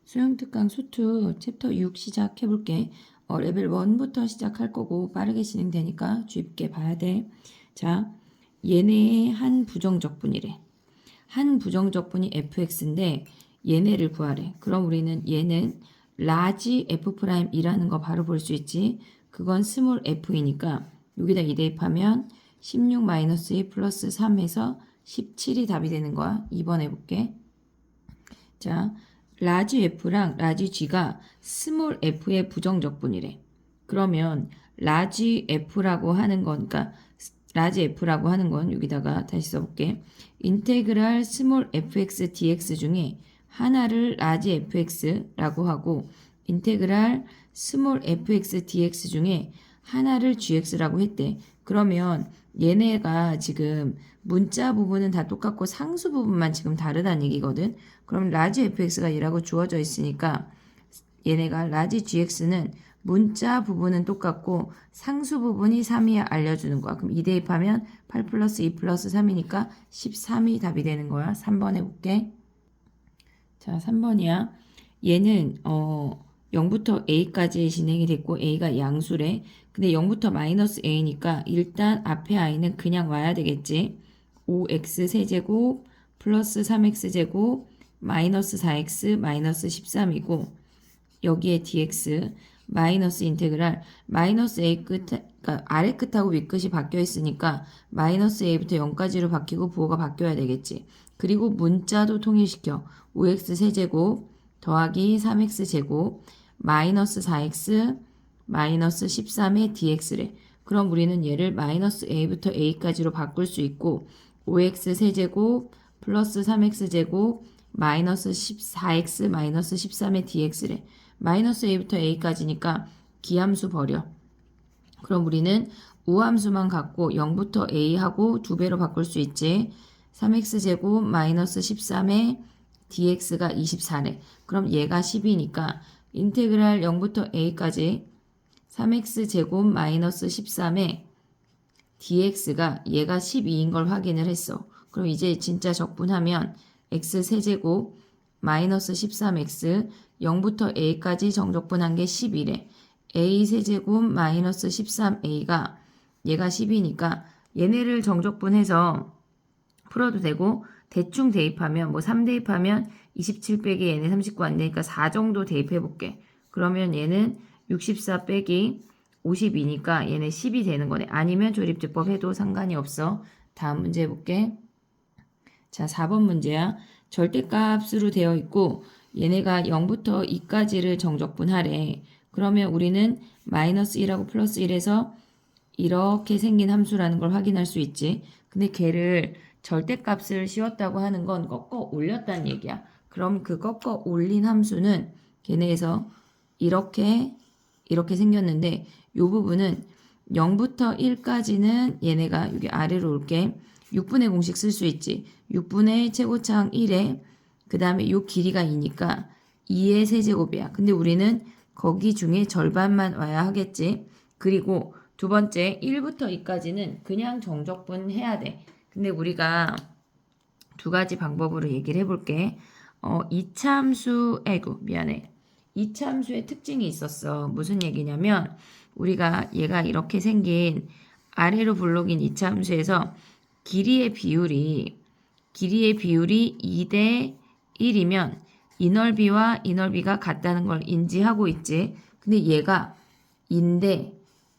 수영특강 수투 챕터 6 시작해볼게. 레벨 1부터 시작할 거고 빠르게 진행되니까 주의 봐야 돼. 자, 얘네의 한 부정적분이래. 한 부정적분이 fx인데 얘네를 구하래. 그럼 우리는 얘는 라지 f'이라는 거 바로 볼 수 있지. 그건 스몰 f이니까 여기다 이 대입하면 16-2 플러스 3에서 17이 답이 되는 거야. 2번 해볼게. 자, 라지 F랑 라지 G가 스몰 F의 부정적분이래. 그러면 라지 F라고 하는 건, 그러니까 라지 F라고 하는 건 여기다가 다시 써볼게. 인테그랄 스몰 fx dx 중에 하나를 라지 fx라고 하고 인테그랄 스몰 fx dx 중에 하나를 gx라고 했대. 그러면 얘네가 지금 문자 부분은 다 똑같고 상수 부분만 지금 다르다는 얘기거든. 그럼 라지 fx가 얘라고 주어져 있으니까 얘네가 라지 gx는 문자 부분은 똑같고 상수 부분이 3이 알려주는 거야. 그럼 2 대입하면 8 플러스 2 플러스 3이니까 13이 답이 되는 거야. 3번 해볼게. 자, 3번이야. 얘는 0부터 a까지 진행이 됐고 a가 양수래. 근데 0부터 마이너스 a니까 일단 앞에 i는 그냥 와야 되겠지. 5x 세제곱 플러스 3x제곱 마이너스 4x 마이너스 13이고 여기에 dx 마이너스 인테그랄 마이너스 a 끝, 그러니까 아래 끝하고 위 끝이 바뀌어 있으니까 마이너스 a부터 0까지로 바뀌고 부호가 바뀌어야 되겠지. 그리고 문자도 통일시켜 5x 세제곱 더하기 3x 제곱 마이너스 4x 마이너스 13의 dx래. 그럼 우리는 얘를 마이너스 a부터 a까지로 바꿀 수 있고 5x 세제곱 플러스 3x 제곱 마이너스 14x 마이너스 13의 dx래. 마이너스 a부터 a까지니까 기함수 버려. 그럼 우리는 우함수만 갖고 0부터 a하고 2배로 바꿀 수 있지. 3x제곱 마이너스 13의 dx가 24래. 그럼 얘가 10이니까 인테그랄 0부터 a까지 3x제곱 마이너스 13의 dx가 얘가 12인 걸 확인을 했어. 그럼 이제 진짜 적분하면 x 세제곱 마이너스 13x 0부터 a까지 정적분한 게 11에 a 세제곱 마이너스 13a가 얘가 10이니까 얘네를 정적분해서 풀어도 되고 대충 대입하면 뭐 3 대입하면 27 빼기 얘네 39 안 되니까 4 정도 대입해 볼게. 그러면 얘는 64 빼기 52니까 얘네 10이 되는 거네. 아니면 조립제법 해도 상관이 없어. 다음 문제 해볼게. 자, 4번 문제야. 절대값으로 되어 있고 얘네가 0부터 2까지를 정적분하래. 그러면 우리는 마이너스 1하고 플러스 1에서 이렇게 생긴 함수라는 걸 확인할 수 있지. 근데 걔를 절대값을 씌웠다고 하는 건 꺾어 올렸다는 얘기야. 그럼 그 꺾어 올린 함수는 걔네에서 이렇게 생겼는데 이 부분은 0부터 1까지는 얘네가 여기 아래로 올게. 6분의 공식 쓸 수 있지. 6분의 최고차항 1에 그 다음에 요 길이가 2니까 2의 세제곱이야. 근데 우리는 거기 중에 절반만 와야 하겠지. 그리고 두 번째 1부터 2까지는 그냥 정적분 해야 돼. 근데 우리가 두 가지 방법으로 얘기를 해볼게. 이차함수, 미안해. 이차함수의 특징이 있었어. 무슨 얘기냐면 우리가 얘가 이렇게 생긴 아래로 블록인 이차함수에서 길이의 비율이 2대 1이면 이 넓이와 이 넓이가 같다는 걸 인지하고 있지. 근데 얘가 2인데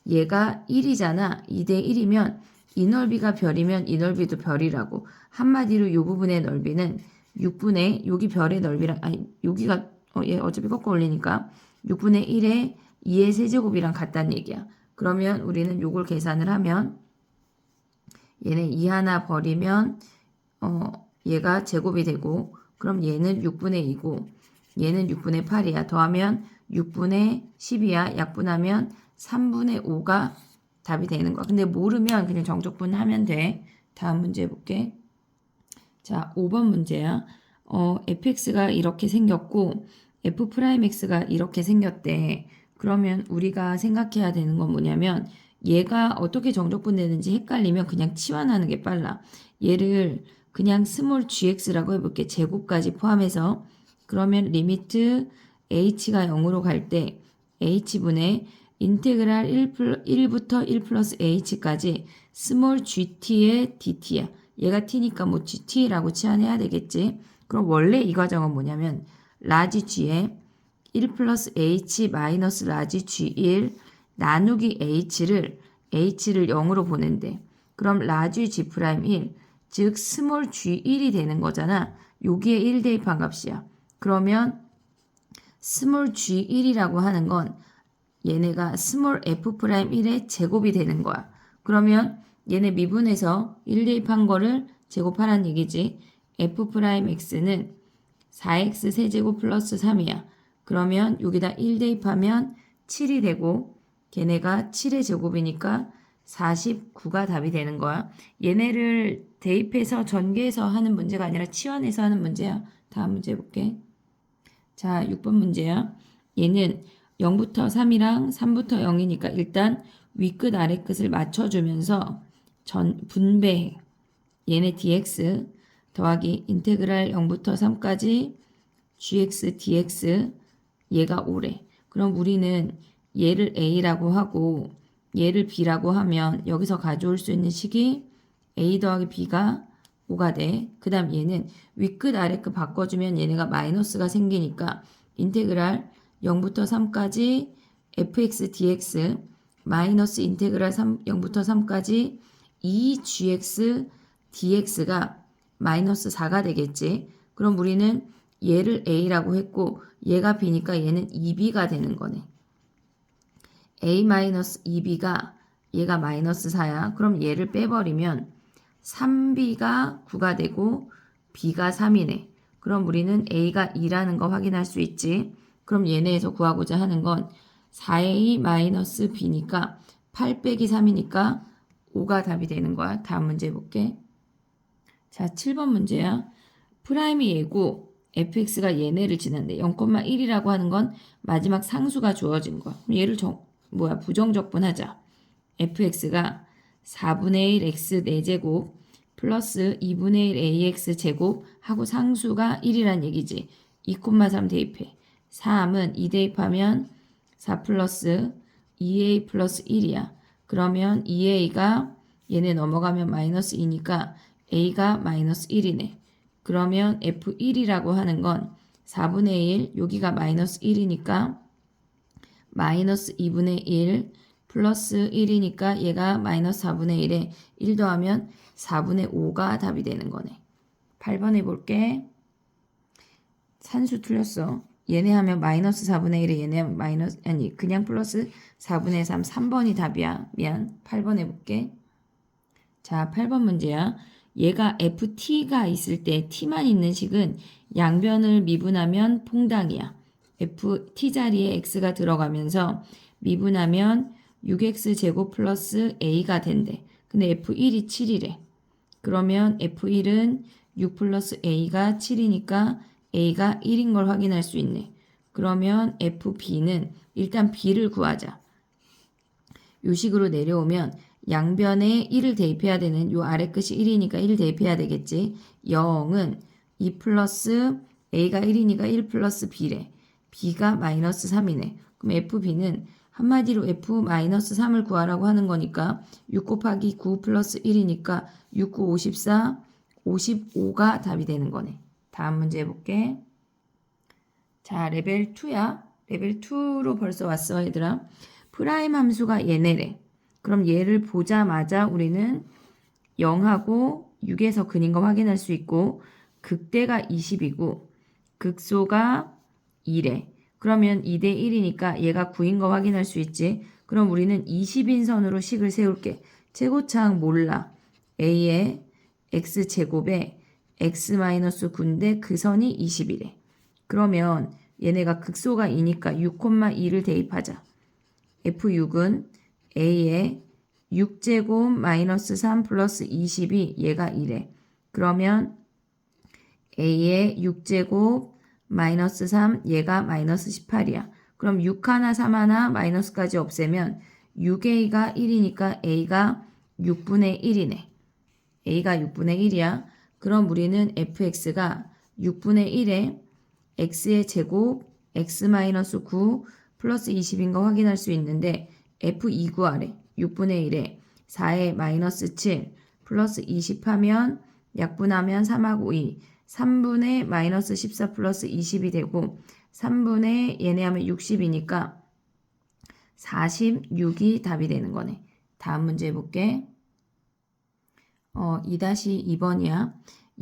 얘가 1이잖아. 2대 1이면 이 넓이가 별이면 이 넓이도 별이라고. 한마디로 이 부분의 넓이는 6분의 여기 별의 넓이랑 아니 여기가 얘 어차피 꺾어 올리니까 6분의 1의 2의 세제곱이랑 같다는 얘기야. 그러면 우리는 요걸 계산을 하면 얘는 2 하나 버리면 얘가 제곱이 되고 그럼 얘는 6분의 2고 얘는 6분의 8이야. 더하면 6분의 10이야. 약분하면 3분의 5가 답이 되는 거야. 근데 모르면 그냥 정적분 하면 돼. 다음 문제 해볼게. 자, 5번 문제야. fx가 이렇게 생겼고 f'x가 이렇게 생겼대. 그러면 우리가 생각해야 되는 건 뭐냐면 얘가 어떻게 정적분 되는지 헷갈리면 그냥 치환하는 게 빨라. 얘를 그냥 스몰 gx라고 해볼게. 제곱까지 포함해서 그러면 리미트 h가 0으로 갈 때 h분의 인테그랄 1부터 1 플러스 h까지 스몰 gt의 dt야. 얘가 t니까 뭐 gt라고 치환해야 되겠지. 그럼 원래 이 과정은 뭐냐면 라지 g에 1 플러스 h 마이너스 라지 g1 나누기 h를 0으로 보낸대. 그럼 라지 g 프라임 1, 즉 스몰 g1이 되는 거잖아. 여기에 1 대입한 값이야. 그러면 스몰 g1이라고 하는 건 얘네가 스몰 f'1의 제곱이 되는 거야. 그러면 얘네 미분해서 1 대입한 거를 제곱하란 얘기지. f'x는 4x 세제곱 플러스 3이야. 그러면 여기다 1 대입하면 7이 되고 걔네가 7의 제곱이니까 49가 답이 되는 거야. 얘네를 대입해서 전개해서 하는 문제가 아니라 치환해서 하는 문제야. 다음 문제 볼게. 자, 6번 문제야. 얘는 0부터 3이랑 3부터 0이니까 일단 위끝 아래끝을 맞춰주면서 분배해. 얘네 dx 더하기 인테그랄 0부터 3까지 gx dx 얘가 5래. 그럼 우리는 얘를 a라고 하고 얘를 b라고 하면 여기서 가져올 수 있는 식이 a 더하기 b가 5가 돼. 그 다음 얘는 위끝 아래끝 바꿔주면 얘네가 마이너스가 생기니까 인테그랄 0부터 3까지 fx dx 마이너스 인테그랄 0부터 3까지 2gx dx가 마이너스 4가 되겠지. 그럼 우리는 얘를 a라고 했고 얘가 b니까 얘는 2b가 되는 거네. a 마이너스 2b가 얘가 마이너스 4야. 그럼 얘를 빼버리면 3b가 9가 되고 b가 3이네. 그럼 우리는 a가 2라는 거 확인할 수 있지. 그럼 얘네에서 구하고자 하는 건 4a 마이너스 b니까 8 빼기 3이니까 5가 답이 되는 거야. 다음 문제 볼게. 자, 7번 문제야. 프라임이 얘고 fx가 얘네를 지났는데 0,1이라고 하는 건 마지막 상수가 주어진 거야. 그럼 얘를 부정적분하자. fx가 4분의 1 x 4제곱 플러스 2분의 1 ax 제곱 하고 상수가 1이란 얘기지. 2,3 대입해. 3은 2 대입하면 4 플러스 2a 플러스 1이야. 그러면 2a가 얘네 넘어가면 마이너스 2니까 a가 마이너스 1이네. 그러면 f1이라고 하는 건 4분의 1, 여기가 마이너스 1이니까 마이너스 2분의 1 플러스 1이니까 얘가 마이너스 4분의 1에 1 더하면 4분의 5가 답이 되는 거네. 8번 해볼게. 산수 틀렸어. 얘네 하면 마이너스 4분의 1에 얘네 하면 마이너스 아니 그냥 플러스 4분의 3 3번이 답이야. 미안. 8번 해볼게. 자, 8번 문제야. 얘가 ft가 있을 때 t만 있는 식은 양변을 미분하면 퐁당이야. ft 자리에 x가 들어가면서 미분하면 6x 제곱 플러스 a가 된대. 근데 f1이 7이래. 그러면 f1은 6 플러스 a가 7이니까 a가 1인 걸 확인할 수 있네. 그러면 fb는 일단 b를 구하자. 요 식으로 내려오면 양변에 1을 대입해야 되는 요 아래 끝이 1이니까 1 대입해야 되겠지. 0은 2 플러스 a가 1이니까 1 플러스 b래. b가 마이너스 3이네. 그럼 fb는 한마디로 f 마이너스 3을 구하라고 하는 거니까 6 곱하기 9 플러스 1이니까 6, 9, 54, 55가 답이 되는 거네. 다음 문제 해볼게. 자, 레벨 2야. 레벨 2로 벌써 왔어, 얘들아. 프라임 함수가 얘네래. 그럼 얘를 보자마자 우리는 0하고 6에서 근인 거 확인할 수 있고 극대가 20이고 극소가 2래. 그러면 2대 1이니까 얘가 9인 거 확인할 수 있지. 그럼 우리는 20인 선으로 식을 세울게. 최고차항 몰라. a의 x제곱에 x-9인데 그 선이 20이래. 그러면 얘네가 극소가 2니까 6,2를 대입하자. f6은 a의 6제곱 마이너스 3 플러스 20이 얘가 2래. 그러면 a의 6제곱 마이너스 3 얘가 마이너스 18이야. 그럼 6 하나 3 하나 마이너스까지 없애면 6a가 1이니까 a가 6분의 1이네. a가 6분의 1이야. 그럼 우리는 fx가 6분의 1에 x의 제곱 x-9 플러스 20인 거 확인할 수 있는데 f2 구하래. 6분의 1에 4의 마이너스 7 플러스 20 하면 약분하면 3하고 2 3분의 마이너스 14 플러스 20이 되고 3분의 얘네 하면 60이니까 46이 답이 되는 거네. 다음 문제 해볼게. 2-2번이야.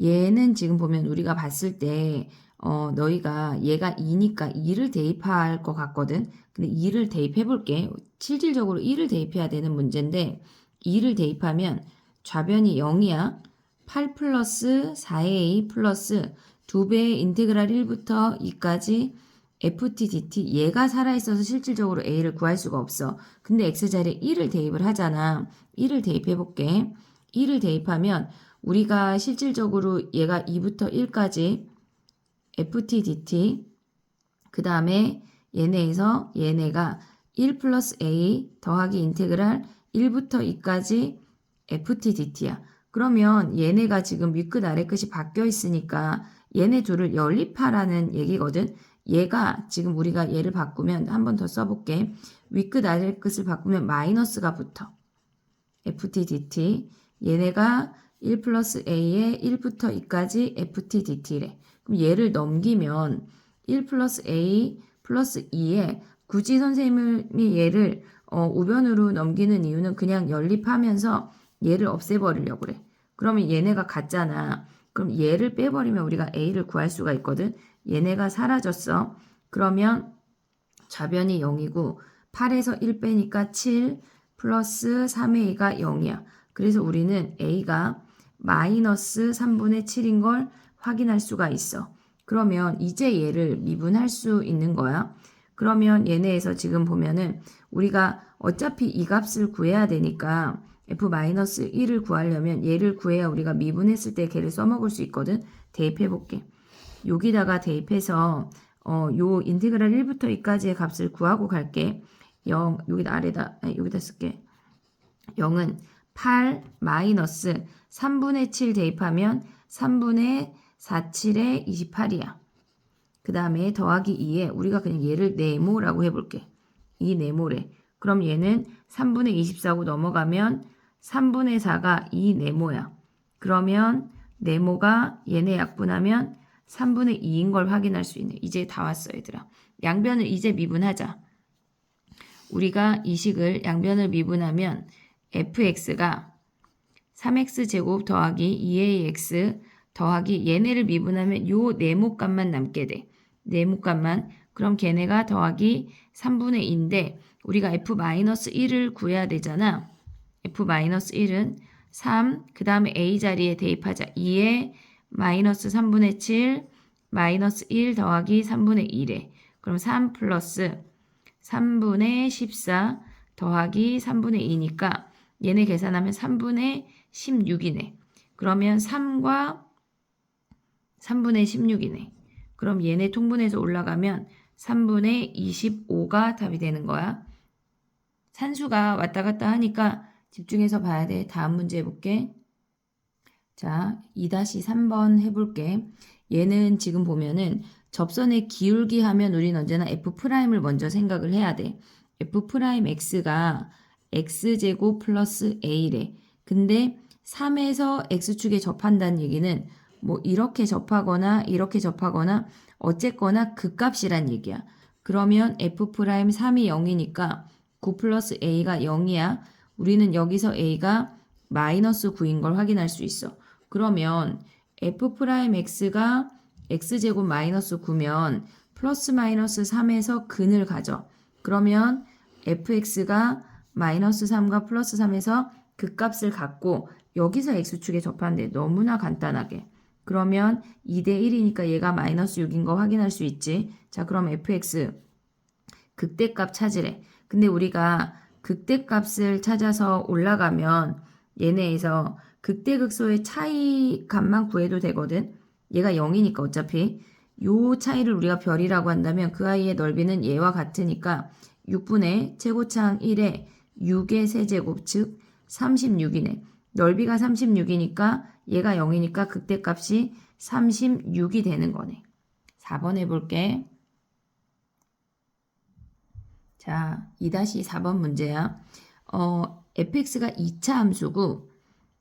얘는 지금 보면 우리가 봤을 때 너희가 얘가 2니까 2를 대입할 것 같거든. 근데 2를 대입해 볼게. 실질적으로 2를 대입해야 되는 문제인데 2를 대입하면 좌변이 0이야. 8 플러스 4a 플러스 2배의 인테그랄 1부터 2까지 ft dt 얘가 살아있어서 실질적으로 a를 구할 수가 없어. 근데 x자리에 1을 대입을 하잖아. 1을 대입해 볼게. 1을 대입하면 우리가 실질적으로 얘가 2부터 1까지 ft dt 그 다음에 얘네에서 얘네가 1 플러스 a 더하기 인테그랄 1부터 2까지 ft dt야. 그러면 얘네가 지금 윗끝 아래끝이 바뀌어 있으니까 얘네 둘을 연립하라는 얘기거든. 얘가 지금 우리가 얘를 바꾸면 한 번 더 써볼게. 윗끝 아래끝을 바꾸면 마이너스가 붙어. ft dt 얘네가 1 플러스 a에 1부터 2까지 ft dt래. 그럼 얘를 넘기면 1 플러스 a 플러스 2에 굳이 선생님이 얘를 우변으로 넘기는 이유는 그냥 연립하면서 얘를 없애버리려고 그래. 그러면 얘네가 같잖아. 그럼 얘를 빼버리면 우리가 a를 구할 수가 있거든. 얘네가 사라졌어. 그러면 좌변이 0이고 8에서 1 빼니까 7 플러스 3의 2가 0이야. 그래서 우리는 a가 마이너스 3분의 7인 걸 확인할 수가 있어. 그러면 이제 얘를 미분할 수 있는 거야. 그러면 얘네에서 지금 보면은 우리가 어차피 이 값을 구해야 되니까 f-1을 구하려면 얘를 구해야 우리가 미분했을 때 걔를 써먹을 수 있거든. 대입해 볼게. 여기다가 대입해서 요 인테그랄 1부터 2까지의 값을 구하고 갈게. 0 여기다 아래다 여기다 쓸게. 0은 8 마이너스 3분의 7 대입하면 3분의 47에 28이야. 그 다음에 더하기 2에 우리가 그냥 얘를 네모라고 해볼게. 이 네모래. 그럼 얘는 3분의 24고 넘어가면 3분의 4가 이 네모야. 그러면 네모가 얘네 약분하면 3분의 2인 걸 확인할 수 있네. 이제 다 왔어 얘들아. 양변을 이제 미분하자. 우리가 이 식을 양변을 미분하면 fx가 3x제곱 더하기 2ax 더하기 얘네를 미분하면 요 네모값만 남게 돼. 네모값만. 그럼 걔네가 더하기 3분의 2인데 우리가 f-1을 구해야 되잖아. f-1은 3, 그 다음에 a 자리에 대입하자. 2에 마이너스 3분의 7, 마이너스 1 더하기 3분의 1에. 그럼 3 플러스 3분의 14 더하기 3분의 2니까 얘네 계산하면 3분의 16이네. 그러면 3과 3분의 16이네. 그럼 얘네 통분해서 올라가면 3분의 25가 답이 되는 거야. 산수가 왔다 갔다 하니까 집중해서 봐야 돼. 다음 문제 해볼게. 자, 2-3번 해볼게. 얘는 지금 보면은 접선의 기울기 하면 우리는 언제나 f'을 먼저 생각을 해야 돼. f'x가 x제곱 플러스 a래. 근데 3에서 x축에 접한다는 얘기는 뭐 이렇게 접하거나 어쨌거나 그 값이란 얘기야. 그러면 f'3이 0이니까 9 플러스 a가 0이야. 우리는 여기서 a가 마이너스 9인 걸 확인할 수 있어. 그러면 f'x가 x제곱 마이너스 9면 플러스 마이너스 3에서 근을 가져. 그러면 fx가 마이너스 3과 플러스 3에서 그 값을 갖고 여기서 x축에 접하는데 너무나 간단하게. 그러면 2대1이니까 얘가 마이너스 6인 거 확인할 수 있지. 자, 그럼 fx 극대값 찾으래. 근데 우리가 극대값을 찾아서 올라가면 얘네에서 극대극소의 차이 값만 구해도 되거든. 얘가 0이니까 어차피 요 차이를 우리가 별이라고 한다면 그 아이의 넓이는 얘와 같으니까 6분의 최고차항 1에 6의 세제곱 즉 36이네. 넓이가 36이니까 얘가 0이니까 극대값이 36이 되는 거네. 4번 해볼게. 자, 2-4번 문제야. fx가 2차 함수고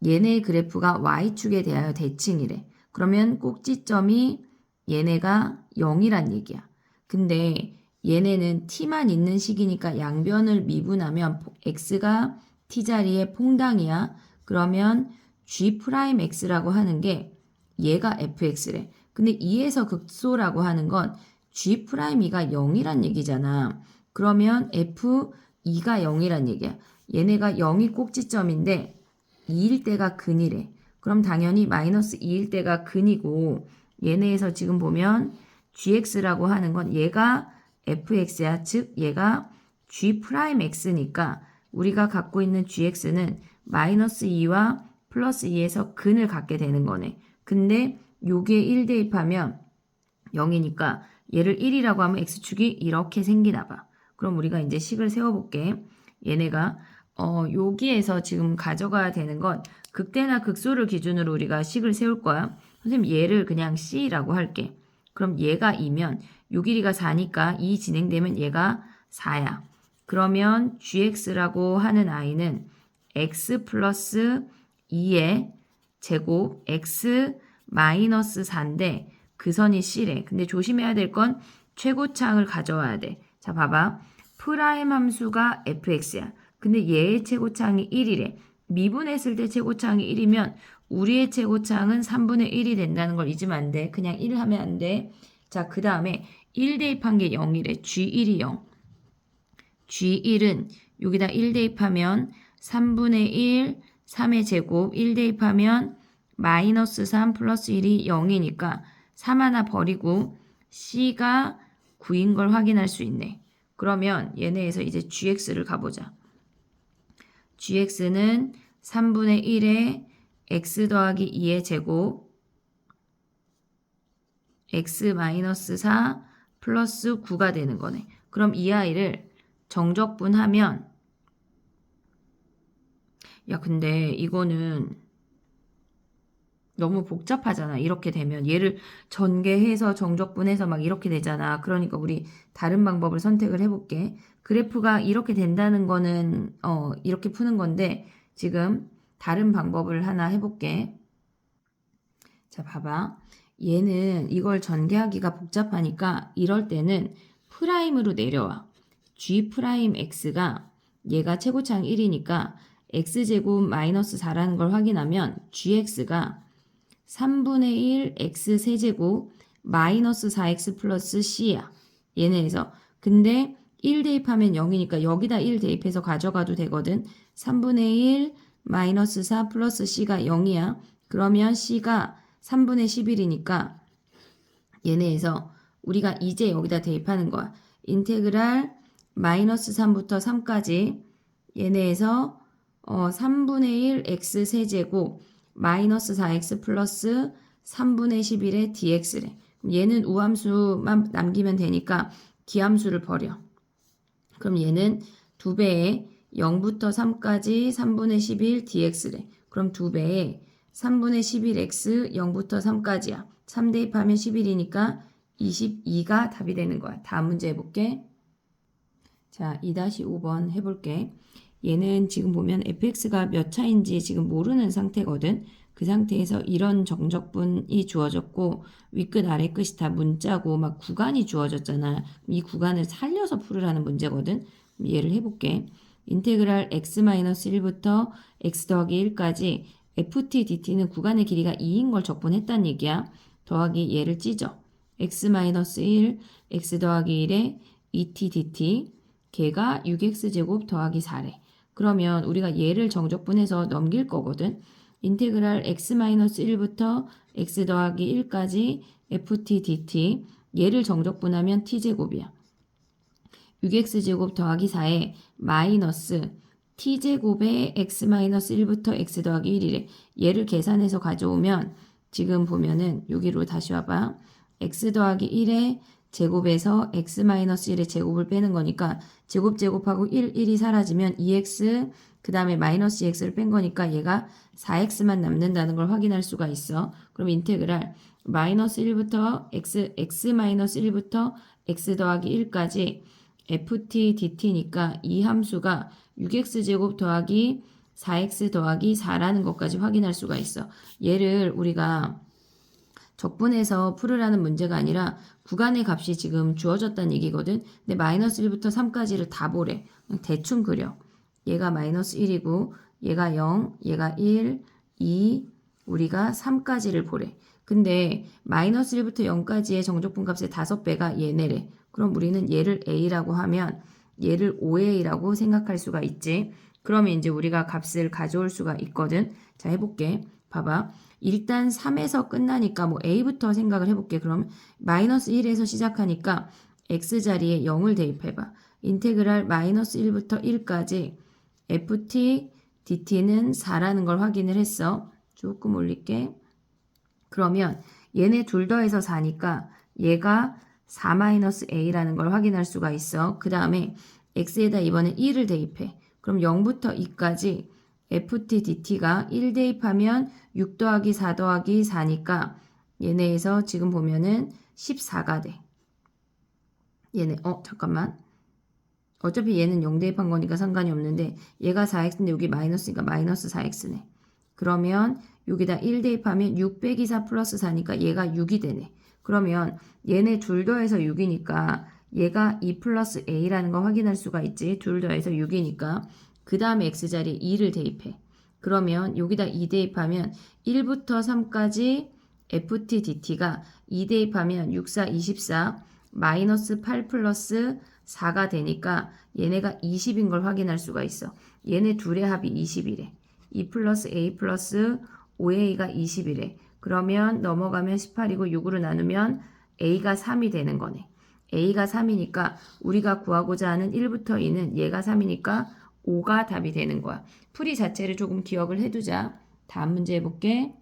얘네 그래프가 y축에 대하여 대칭이래. 그러면 꼭지점이 얘네가 0이란 얘기야. 근데 얘네는 t만 있는 식이니까 양변을 미분하면 x가 t자리에 퐁당이야. 그러면 g'x라고 하는 게 얘가 fx래. 근데 2에서 극소라고 하는 건 g'E가 0이란 얘기잖아. 그러면 f2가 0이란 얘기야. 얘네가 0이 꼭지점인데 2일 때가 근이래. 그럼 당연히 마이너스 2일 때가 근이고 얘네에서 지금 보면 gx라고 하는 건 얘가 fx야. 즉 얘가 g'x니까 우리가 갖고 있는 gx는 마이너스 2와 플러스 2에서 근을 갖게 되는 거네. 근데 여기에 1 대입하면 0이니까 얘를 1이라고 하면 x축이 이렇게 생기나 봐. 그럼 우리가 이제 식을 세워볼게. 얘네가 여기에서 지금 가져가야 되는 건 극대나 극소를 기준으로 우리가 식을 세울 거야. 선생님 얘를 그냥 C라고 할게. 그럼 얘가 2면 요 길이가 4니까 2 진행되면 얘가 4야. 그러면 gx라고 하는 아이는 x 플러스 2의 제곱 x 마이너스 4인데 그 선이 C래. 근데 조심해야 될 건 최고창을 가져와야 돼. 자, 봐봐. 프라임 함수가 fx야. 근데 얘의 최고창이 1이래. 미분했을 때 최고창이 1이면 우리의 최고창은 3분의 1이 된다는 걸 잊으면 안 돼. 그냥 1 하면 안 돼. 자, 그 다음에 1 대입한 게 0이래. g1이 0. g1은 여기다 1 대입하면 3분의 1, 3의 제곱 1 대입하면 마이너스 3 플러스 1이 0이니까 3 하나 버리고 C가 9인 걸 확인할 수 있네. 그러면 얘네에서 이제 gx를 가보자. gx는 3분의 1에 x 더하기 2의 제곱 x 마이너스 4 플러스 9가 되는 거네. 그럼 이 아이를 정적분하면 야 근데 이거는 너무 복잡하잖아. 이렇게 되면 얘를 전개해서 정적분해서 막 이렇게 되잖아. 그러니까 우리 다른 방법을 선택을 해볼게. 그래프가 이렇게 된다는 거는 이렇게 푸는 건데 지금 다른 방법을 하나 해볼게. 자, 봐봐. 얘는 이걸 전개하기가 복잡하니까 이럴 때는 프라임으로 내려와. g'x가 얘가 최고창 1이니까 x제곱 마이너스 4라는 걸 확인하면 gx가 3분의 1 x 세제곱 마이너스 4x 플러스 c야. 얘네에서. 근데 1 대입하면 0이니까 여기다 1 대입해서 가져가도 되거든. 3분의 1 마이너스 4 플러스 c가 0이야. 그러면 c가 3분의 11이니까 얘네에서 우리가 이제 여기다 대입하는 거야. 인테그랄 마이너스 3부터 3까지 얘네에서 3분의 1 x 세제곱 마이너스 4x 플러스 3분의 11의 dx래. 얘는 우함수만 남기면 되니까 기함수를 버려. 그럼 얘는 2배에 0부터 3까지 3분의 11 dx래. 그럼 2배에 3분의 11x 0부터 3까지야. 3 대입하면 11이니까 22가 답이 되는 거야. 다음 문제 해볼게. 자, 2-5번 해볼게. 얘는 지금 보면 fx가 몇 차인지 지금 모르는 상태거든. 그 상태에서 이런 정적분이 주어졌고 윗끝 아래끝이 다 문자고 막 구간이 주어졌잖아. 이 구간을 살려서 풀으라는 문제거든. 얘를 해볼게. 인테그랄 x-1부터 x 더하기 1까지 ft dt는 구간의 길이가 2인 걸 적분했단 얘기야. 더하기 얘를 찢어. x-1 x 더하기 1에 2t dt 걔가 6x제곱 더하기 4래. 그러면 우리가 얘를 정적분해서 넘길 거거든. 인테그랄 x-1부터 x 더하기 1까지 ft dt 얘를 정적분하면 t제곱이야. 6x제곱 더하기 4에 마이너스 t제곱에 x-1부터 x 더하기 1이래. 얘를 계산해서 가져오면 지금 보면은 여기로 다시 와봐. x 더하기 1에 제곱에서 x-1의 제곱을 빼는 거니까 제곱하고 1, 1이 사라지면 2x 그 다음에 마이너스 2x를 뺀 거니까 얘가 4x만 남는다는 걸 확인할 수가 있어. 그럼 인테그랄 마이너스 1부터 x 마이너스 1부터 x 더하기 1까지 ft dt니까 이 함수가 6x제곱 더하기 4x 더하기 4라는 것까지 확인할 수가 있어. 얘를 우리가 적분해서 풀으라는 문제가 아니라 구간의 값이 지금 주어졌다는 얘기거든. 근데 마이너스 1부터 3까지를 다 보래. 그냥 대충 그려. 얘가 마이너스 1이고 얘가 0, 얘가 1, 2, 우리가 3까지를 보래. 근데 마이너스 1부터 0까지의 정적분 값의 5배가 얘네래. 그럼 우리는 얘를 a라고 하면 얘를 5a라고 생각할 수가 있지. 그러면 이제 우리가 값을 가져올 수가 있거든. 자, 해볼게. 봐봐. 일단 3에서 끝나니까 뭐 a부터 생각을 해볼게. 그럼 마이너스 1에서 시작하니까 x자리에 0을 대입해봐. 인테그랄 마이너스 1부터 1까지 ft dt는 4라는 걸 확인을 했어. 조금 올릴게. 그러면 얘네 둘 더해서 4니까 얘가 4-a라는 걸 확인할 수가 있어. 그 다음에 x에다 이번에 1을 대입해. 그럼 0부터 2까지 ft dt가 1 대입하면 6 더하기 4 더하기 4니까 얘네에서 지금 보면은 14가 돼. 얘네 잠깐만. 어차피 얘는 0 대입한 거니까 상관이 없는데 얘가 4x인데 여기 마이너스니까 마이너스 4x네. 그러면 여기다 1 대입하면 6 빼기 4 플러스 4니까 얘가 6이 되네. 그러면 얘네 둘 더해서 6이니까 얘가 2 플러스 a라는 거 확인할 수가 있지. 둘 더해서 6이니까 그 다음에 x자리에 2를 대입해. 그러면 여기다 2 대입하면 1부터 3까지 ft dt가 2 대입하면 6, 4, 24 마이너스 8 플러스 4가 되니까 얘네가 20인 걸 확인할 수가 있어. 얘네 둘의 합이 20이래. 2 플러스 a 플러스 5a가 20이래. 그러면 넘어가면 18이고 6으로 나누면 a가 3이 되는 거네. a가 3이니까 우리가 구하고자 하는 1부터 2는 얘가 3이니까 5가 답이 되는 거야. 풀이 자체를 조금 기억을 해두자. 다음 문제 해볼게.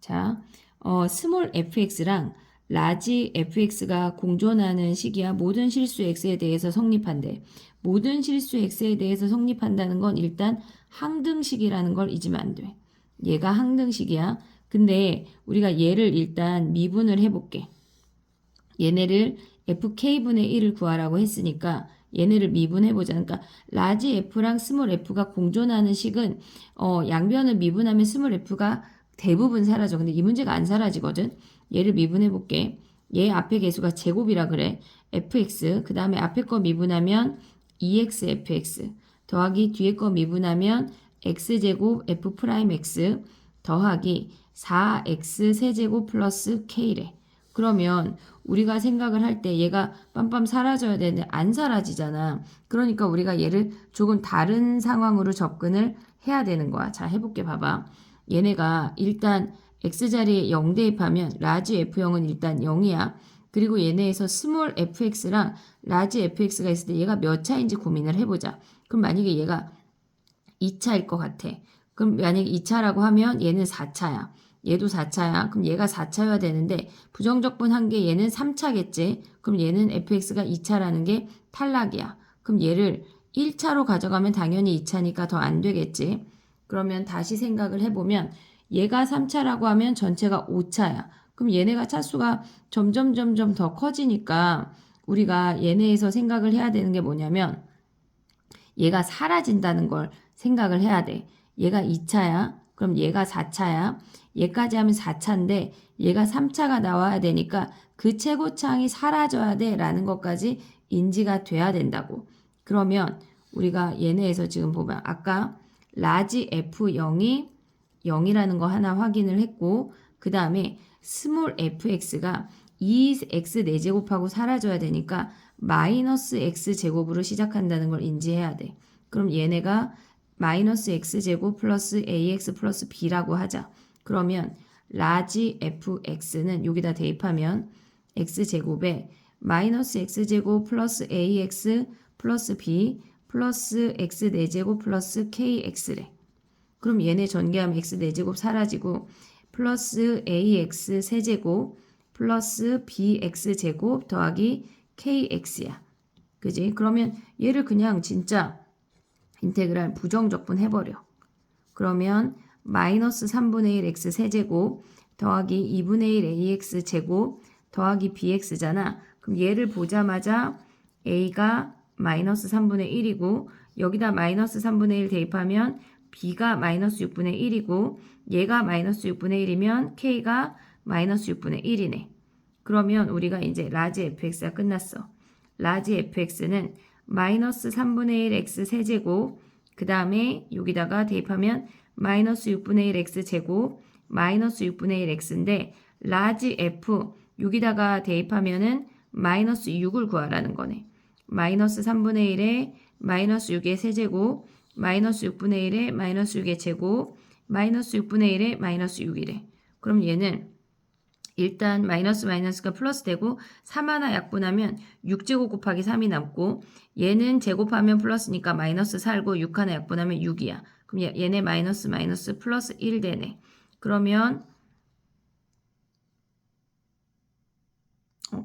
자, 스몰 fx랑 라지 fx가 공존하는 시기야 모든 실수 x에 대해서 성립한대. 모든 실수 x에 대해서 성립한다는 건 일단 항등식이라는 걸 잊으면 안 돼. 얘가 항등식이야. 근데 우리가 얘를 일단 미분을 해볼게. 얘네를 fk분의 1을 구하라고 했으니까 얘네를 미분해보자. 그러니까 라지 f랑 스몰 f가 공존하는 식은 양변을 미분하면 스몰 f가 대부분 사라져. 근데 이 문제가 안 사라지거든. 얘를 미분해볼게. 얘 앞에 개수가 제곱이라 그래. fx 그 다음에 앞에 거 미분하면 2x fx 더하기 뒤에 거 미분하면 x제곱 f'x 더하기 4x 세제곱 플러스 k래. 그러면 우리가 생각을 할 때 얘가 빰빰 사라져야 되는데 안 사라지잖아. 그러니까 우리가 얘를 조금 다른 상황으로 접근을 해야 되는 거야. 자, 해볼게. 봐봐. 얘네가 일단 x자리에 0 대입하면 라지 f0은 일단 0이야. 그리고 얘네에서 스몰 fx랑 라지 fx가 있을 때 얘가 몇 차인지 고민을 해보자. 그럼 만약에 얘가 2차일 것 같아. 그럼 만약에 2차라고 하면 얘는 4차야. 얘도 4차야. 그럼 얘가 4차여야 되는데 부정적분 한 개 얘는 3차겠지. 그럼 얘는 fx가 2차라는 게 탈락이야. 그럼 얘를 1차로 가져가면 당연히 2차니까 더 안 되겠지. 그러면 다시 생각을 해보면 얘가 3차라고 하면 전체가 5차야. 그럼 얘네가 차수가 점점 더 커지니까 우리가 얘네에서 생각을 해야 되는 게 뭐냐면 얘가 사라진다는 걸 생각을 해야 돼. 얘가 2차야. 그럼 얘가 4차야. 얘까지 하면 4차인데 얘가 3차가 나와야 되니까 그 최고차항이 사라져야 돼 라는 것까지 인지가 돼야 된다고. 그러면 우리가 얘네에서 지금 보면 아까 라지 f0이 0이라는 거 하나 확인을 했고 그 다음에 스몰 fx가 2x 4제곱하고 사라져야 되니까 마이너스 x제곱으로 시작한다는 걸 인지해야 돼. 그럼 얘네가 마이너스 x제곱 플러스 ax 플러스 b라고 하자. 그러면 라지 fx는 여기다 대입하면 x제곱에 마이너스 x제곱 플러스 ax 플러스 b 플러스 x 4제곱 플러스 kx래. 그럼 얘네 전개하면 x 4제곱 사라지고 플러스 ax 세제곱 플러스 bx제곱 더하기 kx야. 그지? 그러면 얘를 그냥 진짜 인테그랄 부정적분 해버려. 그러면 마이너스 3분의 1 x 세제곱 더하기 2분의 1 ax 제곱 더하기 bx잖아. 그럼 얘를 보자마자 a가 마이너스 3분의 1이고 여기다 마이너스 3분의 1 대입하면 b가 마이너스 6분의 1이고 얘가 마이너스 6분의 1이면 k가 마이너스 6분의 1이네. 그러면 우리가 이제 라지 fx가 끝났어. 라지 fx는 마이너스 3분의 1 x 세제곱 그 다음에 여기다가 대입하면 마이너스 6분의 1 x 제곱 마이너스 6분의 1 x인데 라지 f 여기다가 대입하면은 마이너스 6을 구하라는 거네. 마이너스 3분의 1에 마이너스 6의 세제곱 마이너스 6분의 1에 마이너스 6의 제곱 마이너스 6분의 1에 마이너스 6이래. 그럼 얘는 일단 마이너스 마이너스가 플러스 되고 3 하나 약분하면 6제곱 곱하기 3이 남고 얘는 제곱하면 플러스니까 마이너스 4고 6 하나 약분하면 6이야. 그럼 얘네 마이너스 마이너스 플러스 1 되네. 그러면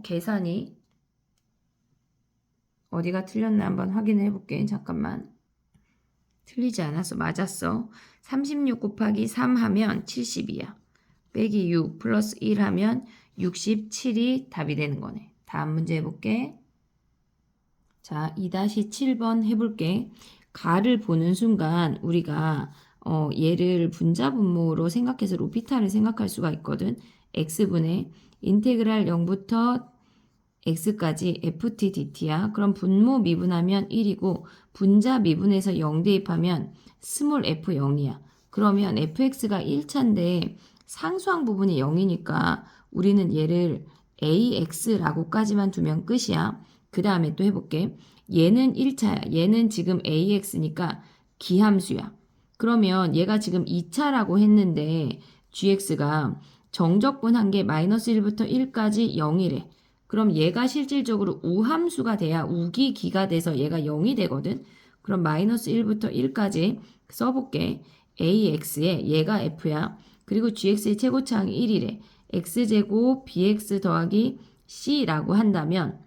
계산이 어디가 틀렸나 한번 확인해 볼게. 잠깐만. 틀리지 않았어. 맞았어. 36 곱하기 3 하면 70이야. 빼기 6 플러스 1 하면 67이 답이 되는 거네. 다음 문제 해볼게. 자, 2-7번 해볼게. 가를 보는 순간 우리가 얘를 분자분모로 생각해서 로피탈을 생각할 수가 있거든. x분의 인테그랄 0부터 x까지 ft dt야. 그럼 분모 미분하면 1이고 분자 미분해서 0 대입하면 스몰 f0이야. 그러면 fx가 1차인데 상수항 부분이 0이니까 우리는 얘를 ax라고까지만 두면 끝이야. 그 다음에 또 해볼게. 얘는 1차야. 얘는 지금 ax니까 기함수야. 그러면 얘가 지금 2차라고 했는데 gx가 정적분한 게 마이너스 1부터 1까지 0이래. 그럼 얘가 실질적으로 우함수가 돼야 우기기가 돼서 얘가 0이 되거든. 그럼 마이너스 1부터 1까지 써볼게. ax에 얘가 f야. 그리고 gx의 최고차항이 1이래. x제곱 bx 더하기 c라고 한다면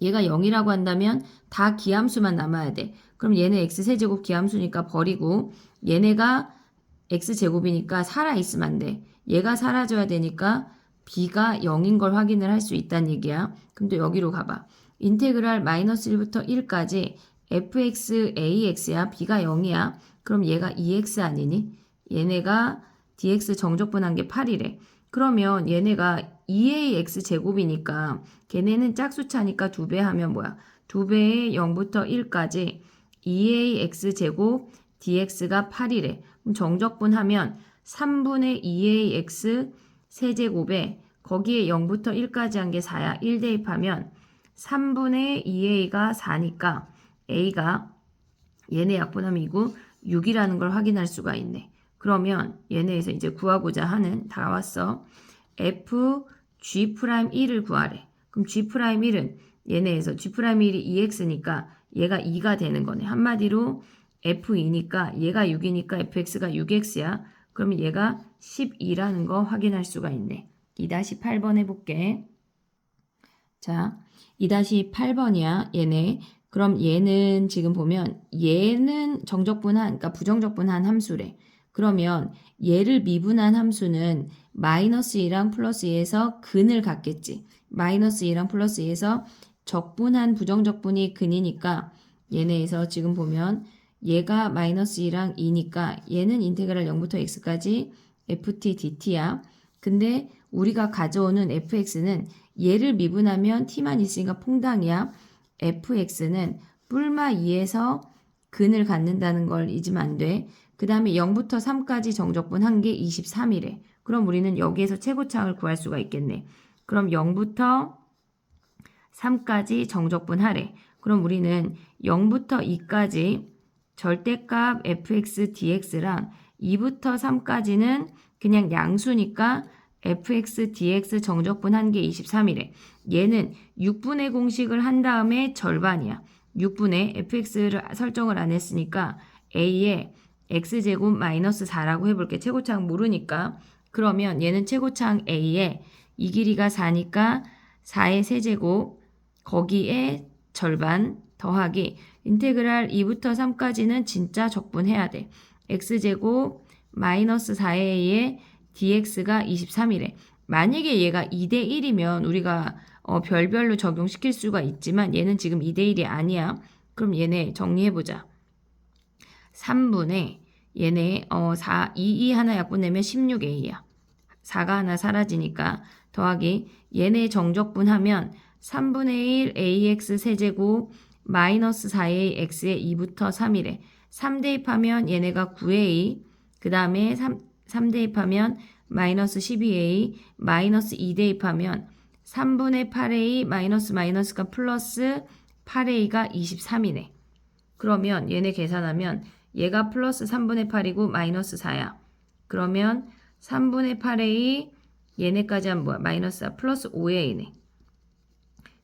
얘가 0이라고 한다면 다 기함수만 남아야 돼. 그럼 얘네 x세제곱 기함수니까 버리고 얘네가 x제곱이니까 살아있으면 안 돼. 얘가 사라져야 되니까 b가 0인 걸 확인을 할 수 있다는 얘기야. 그럼 또 여기로 가봐. 인테그랄 마이너스 1부터 1까지 fx ax야. b가 0이야. 그럼 얘가 2x 아니니? 얘네가 dx 정적분한 게 8이래. 그러면 얘네가 2ax 제곱이니까 걔네는 짝수차니까 2배 하면 뭐야? 2배의 0부터 1까지 2ax 제곱 dx가 8이래. 그럼 정적분하면 3분의 2ax 세제곱에 거기에 0부터 1까지 한 게 4야. 1 대입하면 3분의 2a가 4니까 a가 얘네 약분함이고 6이라는 걸 확인할 수가 있네. 그러면 얘네에서 이제 구하고자 하는 다 왔어. f g'1을 구하래. 그럼 g'1은 얘네에서 g'1이 2x니까 얘가 2가 되는 거네. 한마디로 f2니까 얘가 6이니까 fx가 6x야. 그러면 얘가 12라는 거 확인할 수가 있네. 2-8번 해볼게. 자, 2-8번이야. 얘네. 그럼 얘는 지금 보면 얘는 정적분한, 그러니까 부정적분한 함수래. 그러면 얘를 미분한 함수는 마이너스 2랑 플러스 2에서 근을 갖겠지. 마이너스 2랑 플러스 2에서 적분한 부정적분이 근이니까 얘네에서 지금 보면 얘가 마이너스 2랑 2니까 얘는 인테그랄 0부터 x까지 ft dt야. 근데 우리가 가져오는 fx는 얘를 미분하면 t만 있으니까 퐁당이야. fx는 뿔마 2에서 근을 갖는다는 걸 잊으면 안 돼. 그 다음에 0부터 3까지 정적분한 게 23이래. 그럼 우리는 여기에서 최고차항을 구할 수가 있겠네. 그럼 0부터 3까지 정적분하래. 그럼 우리는 0부터 2까지 절대값 fx dx랑 2부터 3까지는 그냥 양수니까 fx dx 정적분한 게 23이래. 얘는 6분의 공식을 한 다음에 절반이야. 6분의 fx를 설정을 안 했으니까 a에 x제곱 마이너스 4라고 해볼게. 최고차항 모르니까. 그러면 얘는 최고차항 a에 이 길이가 4니까 4의 세제곱 거기에 절반 더하기 인테그랄 2부터 3까지는 진짜 적분해야 돼. x제곱 마이너스 4a에 dx가 23이래. 만약에 얘가 2대 1이면 우리가 별별로 적용시킬 수가 있지만 얘는 지금 2대 1이 아니야. 그럼 얘네 정리해보자. 3분의 얘네 2 하나 약분되면 16a야. 4가 하나 사라지니까 더하기 얘네 정적분하면 3분의 1 ax 세제곱 마이너스 4a x의 2부터 3이래. 3 대입하면 얘네가 9a 그 다음에 3 대입하면 마이너스 12a 마이너스 2 대입하면 3분의 8a 마이너스가 플러스 8a가 23이네. 그러면 얘네 계산하면 얘가 플러스 3분의 8이고 마이너스 4야. 그러면 3분의 8a 얘네까지 하면 뭐야? 마이너스 4 플러스 5a네.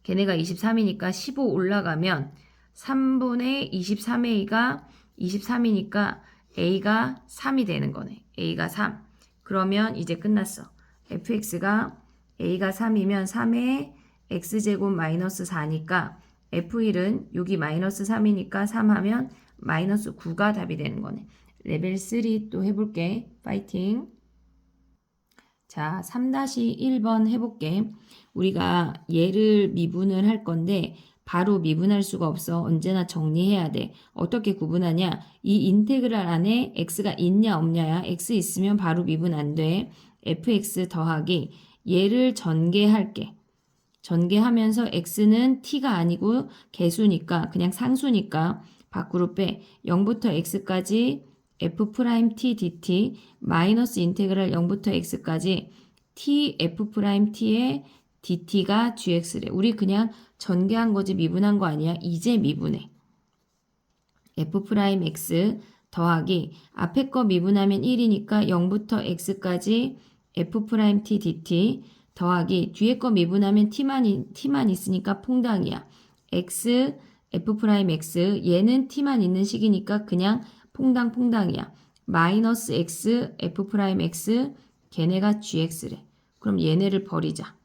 걔네가 23이니까 15 올라가면 3분의 23a가 23이니까 a가 3이 되는 거네. a가 3. 그러면 이제 끝났어. fx가 a가 3이면 3의 x제곱 마이너스 4니까 f1은 여기 마이너스 3이니까 3 하면 마이너스 9가 답이 되는 거네. 레벨 3 또 해볼게. 파이팅. 자, 3-1번 해볼게. 우리가 얘를 미분을 할 건데 바로 미분할 수가 없어. 언제나 정리해야 돼. 어떻게 구분하냐? 이 인테그랄 안에 x가 있냐 없냐야. x 있으면 바로 미분 안 돼. fx 더하기 얘를 전개할게. 전개하면서 x는 t가 아니고 개수니까 그냥 상수니까 밖으로 빼. 0부터 x까지 f't dt 마이너스 인테그랄 0부터 x까지 t f't의 dt가 gx래. 우리 그냥 전개한 거지 미분한 거 아니야. 이제 미분해. f'x 더하기 앞에 거 미분하면 1이니까 0부터 x까지 f't dt 더하기 뒤에 거 미분하면 t만 있으니까 퐁당이야. x f'x 얘는 t만 있는 식이니까 그냥 퐁당이야. 마이너스 x f'x 걔네가 gx래. 그럼 얘네를 버리자.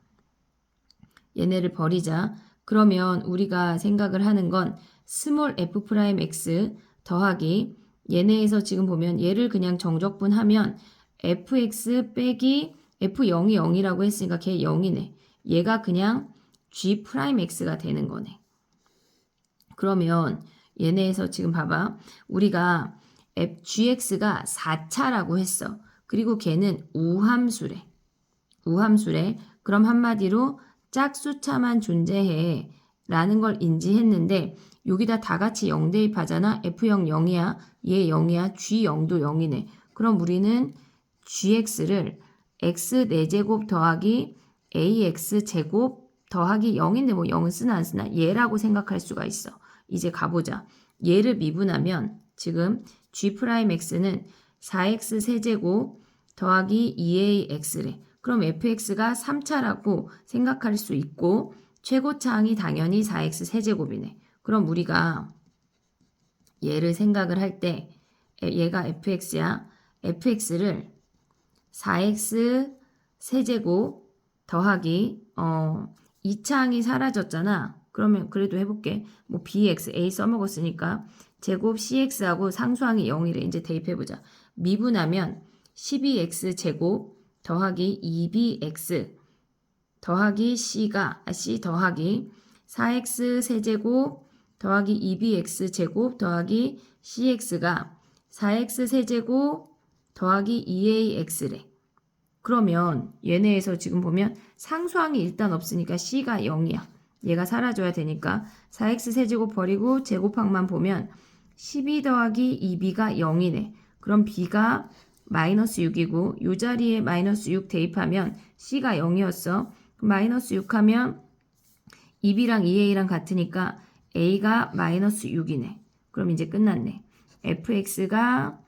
그러면 우리가 생각을 하는 건 스몰 f'x 더하기 얘네에서 지금 보면 얘를 그냥 정적분하면 fx 빼기 f0이 0이라고 했으니까 걔 0이네. 얘가 그냥 g'x가 되는 거네. 그러면 얘네에서 지금 봐봐. 우리가 gx가 4차라고 했어. 그리고 걔는 우함수래. 그럼 한마디로 짝수차만 존재해 라는 걸 인지했는데 여기다 다 같이 0 대입하잖아. f0 0이야. 얘 0이야. g0도 0이네. 그럼 우리는 gx를 x 4제곱 더하기 ax 제곱 더하기 0인데 뭐 0은 쓰나 안 쓰나 얘라고 생각할 수가 있어. 이제 가보자. 얘를 미분하면 지금 g'x는 4x 세제곱 더하기 2ax래. 그럼 fx가 3차라고 생각할 수 있고 최고차항이 당연히 4x 세제곱이네. 그럼 우리가 얘를 생각을 할 때 얘가 fx야. fx를 4x 세제곱 더하기 2차항이 사라졌잖아. 그러면 그래도 해볼게. 뭐 bx, a 써먹었으니까 제곱 cx하고 상수항이 0이래. 이제 대입해보자. 미분하면 12x 제곱 더하기 2bx 더하기 c 더하기 4x 세제곱 더하기 2bx 제곱 더하기 cx가 4x 세제곱 더하기 2ax래. 그러면 얘네에서 지금 보면 상수항이 일단 없으니까 c가 0이야. 얘가 사라져야 되니까 4x 세제곱 버리고 제곱항만 보면 12 더하기 2b가 0이네. 그럼 b가 마이너스 6이고 이 자리에 마이너스 6 대입하면 c가 0이었어. 마이너스 6 하면 2b랑 2a랑 같으니까 a가 마이너스 6이네. 그럼 이제 끝났네. fx가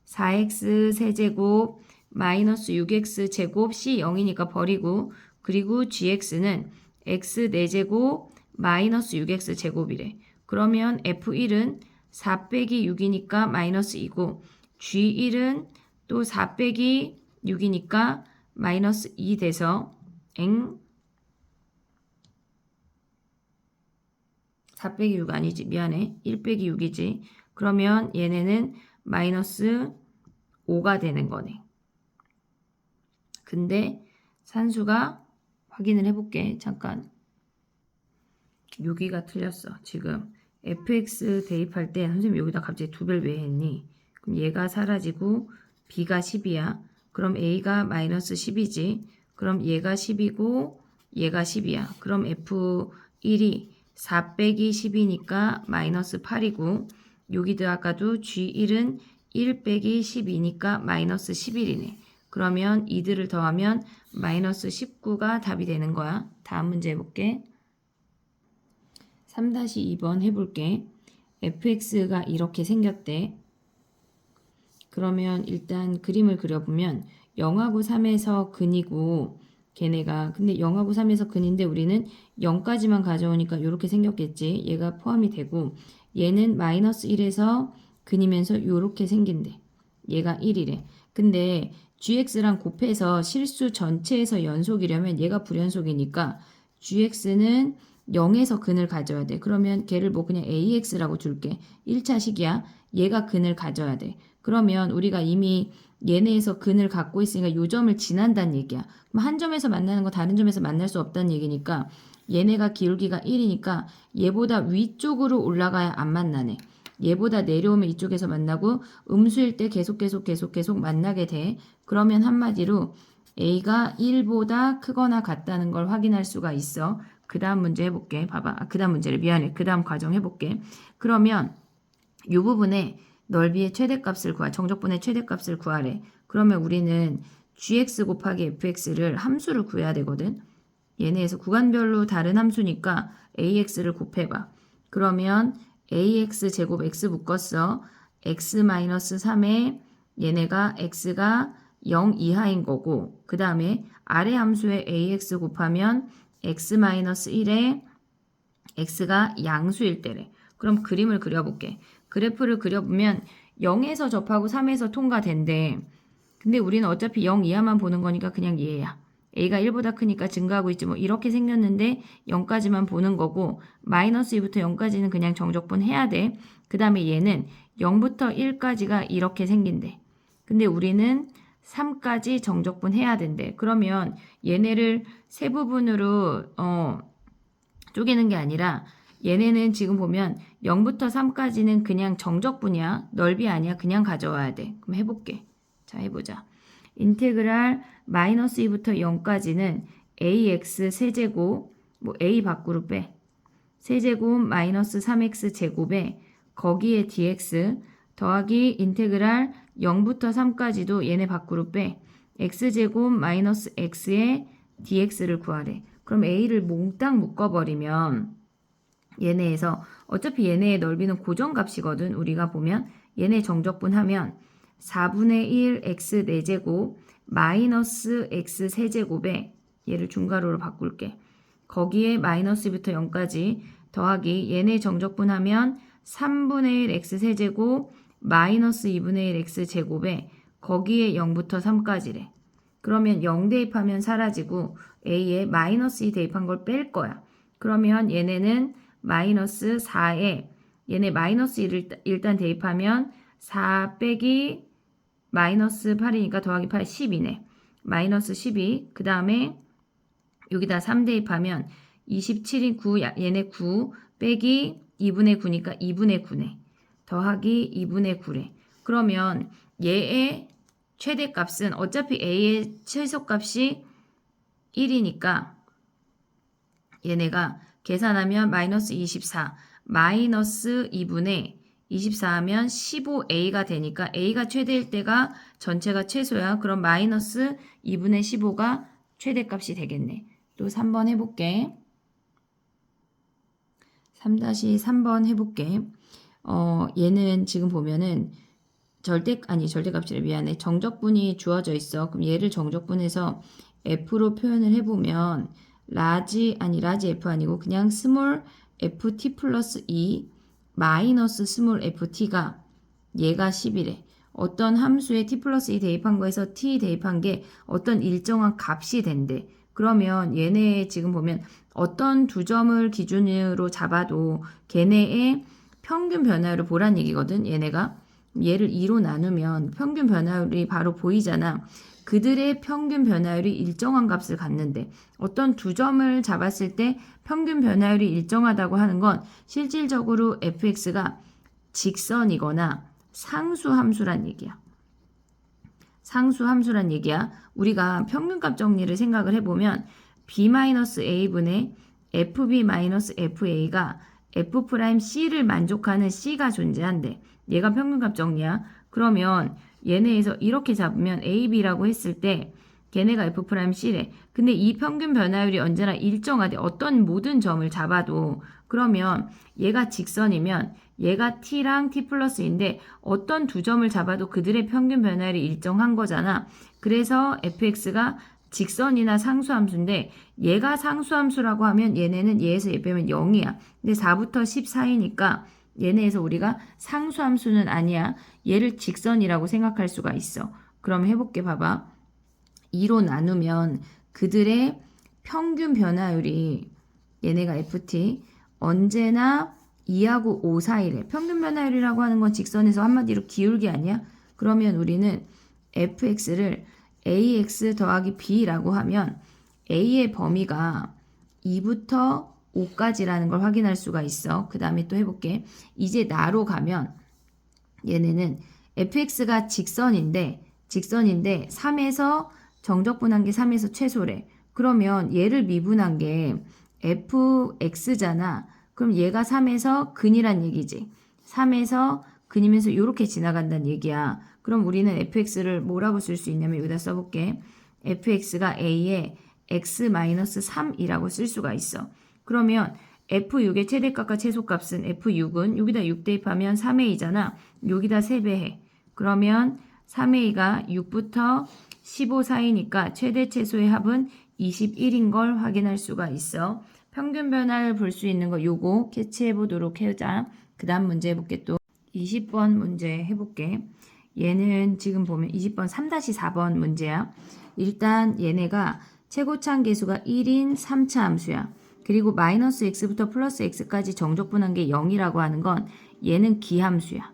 4x 세제곱 마이너스 6x 제곱 c 0이니까 버리고 그리고 gx는 x 4제곱 마이너스 6x 제곱이래. 그러면 f1은 4 빼기 6이니까 마이너스 2고 g1은 또 4 빼기 6이니까 마이너스 2 돼서 4 빼기 6 아니지. 미안해. 1 빼기 6이지. 그러면 얘네는 마이너스 5가 되는 거네. 근데 산수가 확인을 해볼게. 잠깐. 여기가 틀렸어. 지금 fx 대입할 때 선생님 여기다 갑자기 2배를 왜 했니? 그럼 얘가 사라지고 b가 10이야. 그럼 a가 마이너스 10이지. 그럼 얘가 10이고 얘가 10이야. 그럼 f1이 4 빼기 10이니까 마이너스 8이고 여기도 아까도 g1은 1 빼기 12니까 마이너스 11이네. 그러면 이들을 더하면 마이너스 19가 답이 되는 거야. 다음 문제 해볼게. 3-2번 해볼게. fx가 이렇게 생겼대. 그러면 일단 그림을 그려보면 0하고 3에서 근이고 걔네가 근데 0하고 3에서 근인데 우리는 0까지만 가져오니까 이렇게 생겼겠지. 얘가 포함이 되고 얘는 마이너스 1에서 근이면서 이렇게 생긴대. 얘가 1이래. 근데 gx랑 곱해서 실수 전체에서 연속이려면 얘가 불연속이니까 gx는 0에서 근을 가져야 돼. 그러면 걔를 뭐 그냥 ax라고 줄게. 1차식이야. 얘가 근을 가져야 돼. 그러면 우리가 이미 얘네에서 근을 갖고 있으니까 요 점을 지난다는 얘기야. 그럼 한 점에서 만나는 거 다른 점에서 만날 수 없다는 얘기니까 얘네가 기울기가 1이니까 얘보다 위쪽으로 올라가야 안 만나네. 얘보다 내려오면 이쪽에서 만나고 음수일 때 계속 만나게 돼. 그러면 한마디로 a가 1보다 크거나 같다는 걸 확인할 수가 있어. 그 다음 문제 해볼게. 봐봐. 그 다음 문제를 미안해. 그 다음 과정 해볼게. 그러면 이 부분에 넓이의 최대값을 정적분의 최대값을 구하래. 그러면 우리는 gx 곱하기 fx를 함수를 구해야 되거든. 얘네에서 구간별로 다른 함수니까 ax를 곱해봐. 그러면 ax 제곱 x 묶었어. x-3에 얘네가 x가 0 이하인 거고 그 다음에 아래 함수에 ax 곱하면 x-1에 x가 양수일 때래. 그럼 그림을 그려볼게. 그래프를 그려보면 0에서 접하고 3에서 통과된대. 근데 우리는 어차피 0 이하만 보는 거니까 그냥 얘야. a가 1보다 크니까 증가하고 있지 뭐 이렇게 생겼는데 0까지만 보는 거고 마이너스 2부터 0까지는 그냥 정적분 해야 돼. 그 다음에 얘는 0부터 1까지가 이렇게 생긴대. 근데 우리는 3까지 정적분 해야 된대. 그러면 얘네를 세 부분으로 쪼개는 게 아니라 얘네는 지금 보면 0부터 3까지는 그냥 정적분이야. 넓이 아니야. 그냥 가져와야 돼. 그럼 해볼게. 자, 해보자. 인테그랄 마이너스 2부터 0까지는 ax 세제곱 뭐 a 밖으로 빼. 세제곱 마이너스 3x 제곱에 거기에 dx 더하기 인테그랄 0부터 3까지도 얘네 밖으로 빼. x제곱 마이너스 x에 dx를 구하래. 그럼 a를 몽땅 묶어버리면 얘네에서 어차피 얘네의 넓이는 고정값이거든. 우리가 보면 얘네 정적분하면 4분의 1 x 4제곱 마이너스 x 세제곱에 얘를 중괄호로 바꿀게. 거기에 마이너스 2부터 0까지 더하기 얘네 정적분하면 3분의 1 x 세제곱 마이너스 2분의 1 x 제곱에 거기에 0부터 3까지래. 그러면 0 대입하면 사라지고 a에 마이너스 2 대입한 걸 뺄 거야. 그러면 얘네는 마이너스 4에 얘네 마이너스 1을 일단 대입하면 4 빼기 마이너스 8이니까 더하기 8 10이네. 마이너스 12. 그 다음에 여기다 3 대입하면 27인 9 얘네 9 빼기 2분의 9니까 2분의 9네. 더하기 2분의 9래. 그러면 얘의 최대값은 어차피 a의 최소값이 1이니까 얘네가 계산하면 마이너스 24 마이너스 2분의 24 하면 15a가 되니까 a가 최대일 때가 전체가 최소야. 그럼 마이너스 2분의 15가 최대값이 되겠네. 또 3번 해볼게. 3-3번 해볼게. 얘는 지금 보면은 절대값이래. 미안해. 정적분이 주어져 있어. 그럼 얘를 정적분해서 f로 표현을 해보면 라지 F 아니고 그냥 스몰 ft 플러스 2 마이너스 스몰 ft가 얘가 10이래. 어떤 함수에 t 플러스 2 대입한 거에서 t 대입한 게 어떤 일정한 값이 된대. 그러면 얘네 지금 보면 어떤 두 점을 기준으로 잡아도 걔네의 평균 변화율을 보란 얘기거든. 얘네가 얘를 2로 나누면 평균 변화율이 바로 보이잖아. 그들의 평균 변화율이 일정한 값을 갖는데 어떤 두 점을 잡았을 때 평균 변화율이 일정하다고 하는 건 실질적으로 fx가 직선이거나 상수함수란 얘기야. 상수함수란 얘기야. 우리가 평균값 정리를 생각을 해보면 b-a분의 fb-fa가 f'C를 만족하는 C가 존재한대. 얘가 평균값 정리야. 그러면 얘네에서 이렇게 잡으면 AB라고 했을 때 걔네가 F'C래. 근데 이 평균 변화율이 언제나 일정하대. 어떤 모든 점을 잡아도. 그러면 얘가 직선이면 얘가 T랑 T 플러스인데 어떤 두 점을 잡아도 그들의 평균 변화율이 일정한 거잖아. 그래서 fx가 직선이나 상수함수인데 얘가 상수함수라고 하면 얘네는 얘에서 얘 빼면 0이야. 근데 4부터 10 사이니까 얘네에서 우리가 상수함수는 아니야. 얘를 직선이라고 생각할 수가 있어. 그럼 해볼게. 봐봐. 2로 나누면 그들의 평균 변화율이 얘네가 ft 언제나 2하고 5 사이래. 평균 변화율이라고 하는 건 직선에서 한마디로 기울기 아니야? 그러면 우리는 fx를 ax 더하기 b라고 하면 a의 범위가 2부터 5까지라는 걸 확인할 수가 있어. 그 다음에 또 해볼게. 이제 나로 가면 얘네는 fx가 직선인데 3에서 정적분한 게 3에서 최소래. 그러면 얘를 미분한 게 fx잖아. 그럼 얘가 3에서 근이란 얘기지. 3에서 근이면서 이렇게 지나간다는 얘기야. 그럼 우리는 fx를 뭐라고 쓸 수 있냐면 여기다 써볼게. fx가 a의 x-3이라고 쓸 수가 있어. 그러면 f6의 최대값과 최소값은 f6은 여기다 6 대입하면 3a잖아. 여기다 3배해. 그러면 3a가 6부터 15 사이니까 최대 최소의 합은 21인 걸 확인할 수가 있어. 평균 변화를 볼 수 있는 거 요거 캐치해 보도록 해자. 그 다음 문제 해볼게. 또 20번 문제 해볼게. 얘는 지금 보면 20번 3-4번 문제야. 일단 얘네가 최고차항 계수가 1인 3차 함수야. 그리고 마이너스 x부터 플러스 x까지 정적분한 게 0이라고 하는 건 얘는 기함수야.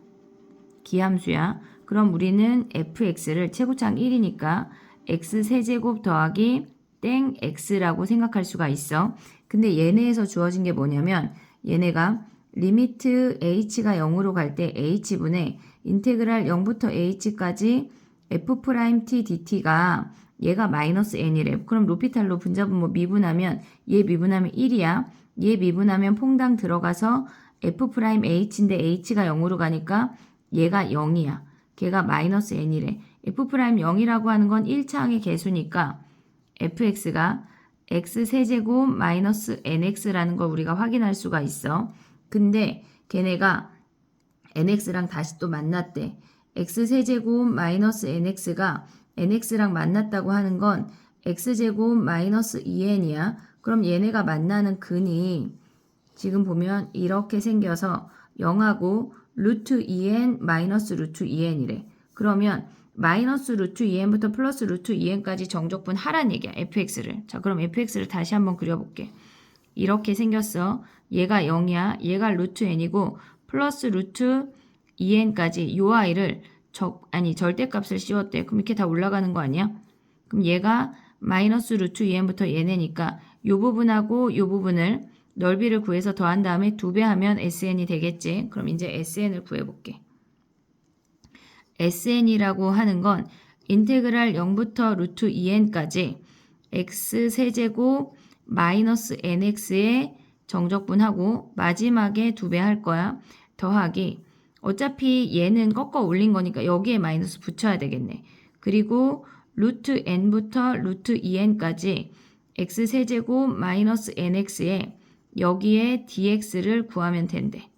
기함수야. 그럼 우리는 fx를 최고차항 1이니까 x세제곱 더하기 땡 x라고 생각할 수가 있어. 근데 얘네에서 주어진 게 뭐냐면 얘네가 리미트 h가 0으로 갈 때 h분의 인테그랄 0부터 h까지 f't dt가 얘가 마이너스 n이래. 그럼 로피탈로 분자분모 미분하면 얘 미분하면 1이야. 얘 미분하면 퐁당 들어가서 f'h인데 h가 0으로 가니까 얘가 0이야. 걔가 마이너스 n이래. f'0이라고 하는 건 1차항의 개수니까 fx가 x세제곱 마이너스 nx라는 걸 우리가 확인할 수가 있어. 근데 걔네가 nx랑 다시 또 만났대. x세제곱 마이너스 nx가 nx랑 만났다고 하는 건 x제곱 마이너스 2n이야. 그럼 얘네가 만나는 근이 지금 보면 이렇게 생겨서 0하고 루트 2n 마이너스 루트 2n이래. 그러면 마이너스 루트 2n부터 플러스 루트 2n까지 정적분 하란 얘기야. fx를. 자, 그럼 fx를 다시 한번 그려볼게. 이렇게 생겼어. 얘가 0이야. 얘가 루트 n이고 플러스 루트 2n까지 요 아이를 절대값을 씌웠대. 그럼 이렇게 다 올라가는 거 아니야? 그럼 얘가 마이너스 루트 2n부터 얘네니까 요 부분하고 요 부분을 넓이를 구해서 더한 다음에 2배 하면 sn이 되겠지. 그럼 이제 sn을 구해볼게. sn이라고 하는 건 인테그랄 0부터 루트 2n까지 x세제곱 마이너스 nx의 정적분하고 마지막에 2배 할 거야. 더하기 어차피 얘는 꺾어 올린 거니까 여기에 마이너스 붙여야 되겠네. 그리고 루트 n부터 루트 2n까지 x세제곱 마이너스 nx에 여기에 dx를 구하면 된대.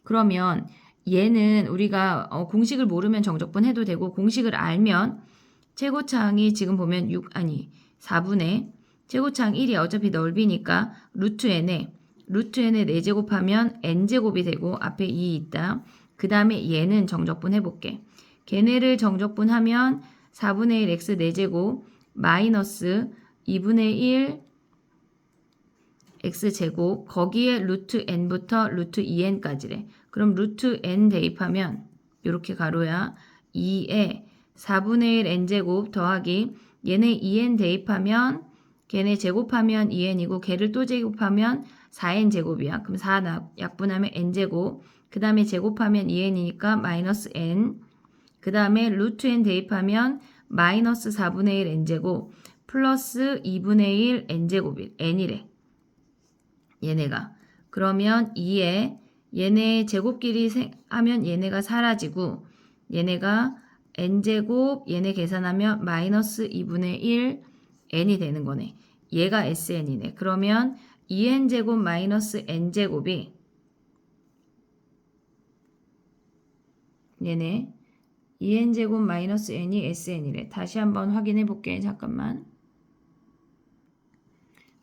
그러면 얘는 우리가 공식을 모르면 정적분 해도 되고 공식을 알면 최고차항이 지금 보면 4분의 최고차항 1이 어차피 넓이니까 루트 n에 4제곱하면 n제곱이 되고 앞에 2 있다. 그 다음에 얘는 정적분 해볼게. 걔네를 정적분하면 4분의 1 x 4제곱 마이너스 2분의 1 x제곱 거기에 루트 n부터 루트 2n까지래. 그럼 루트 n 대입하면 이렇게 가로야 2에 4분의 1 n제곱 더하기 얘네 2n 대입하면 걔네 제곱하면 2n이고 걔를 또 제곱하면 4n 제곱이야. 그럼 4 약분하면 n제곱 그 다음에 제곱하면 2n이니까 마이너스 n 그 다음에 루트 n 대입하면 마이너스 4분의 1 n제곱 플러스 2분의 1 n제곱이 n이래. 얘네가. 그러면 2에 얘네 제곱끼리 하면 얘네가 사라지고 얘네가 n제곱 얘네 계산하면 마이너스 2분의 1 n이 되는 거네. 얘가 sn이네. 그러면 2n제곱 마이너스 n제곱이 얘네 2n제곱 마이너스 n이 sn이래. 다시 한번 확인해 볼게. 잠깐만.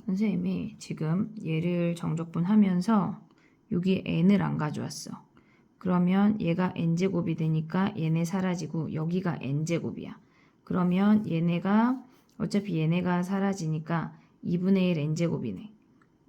선생님이 지금 얘를 정적분하면서 여기 n을 안 가져왔어. 그러면 얘가 n제곱이 되니까 얘네 사라지고 여기가 n제곱이야. 그러면 얘네가 어차피 얘네가 사라지니까 2분의 1 n제곱이네.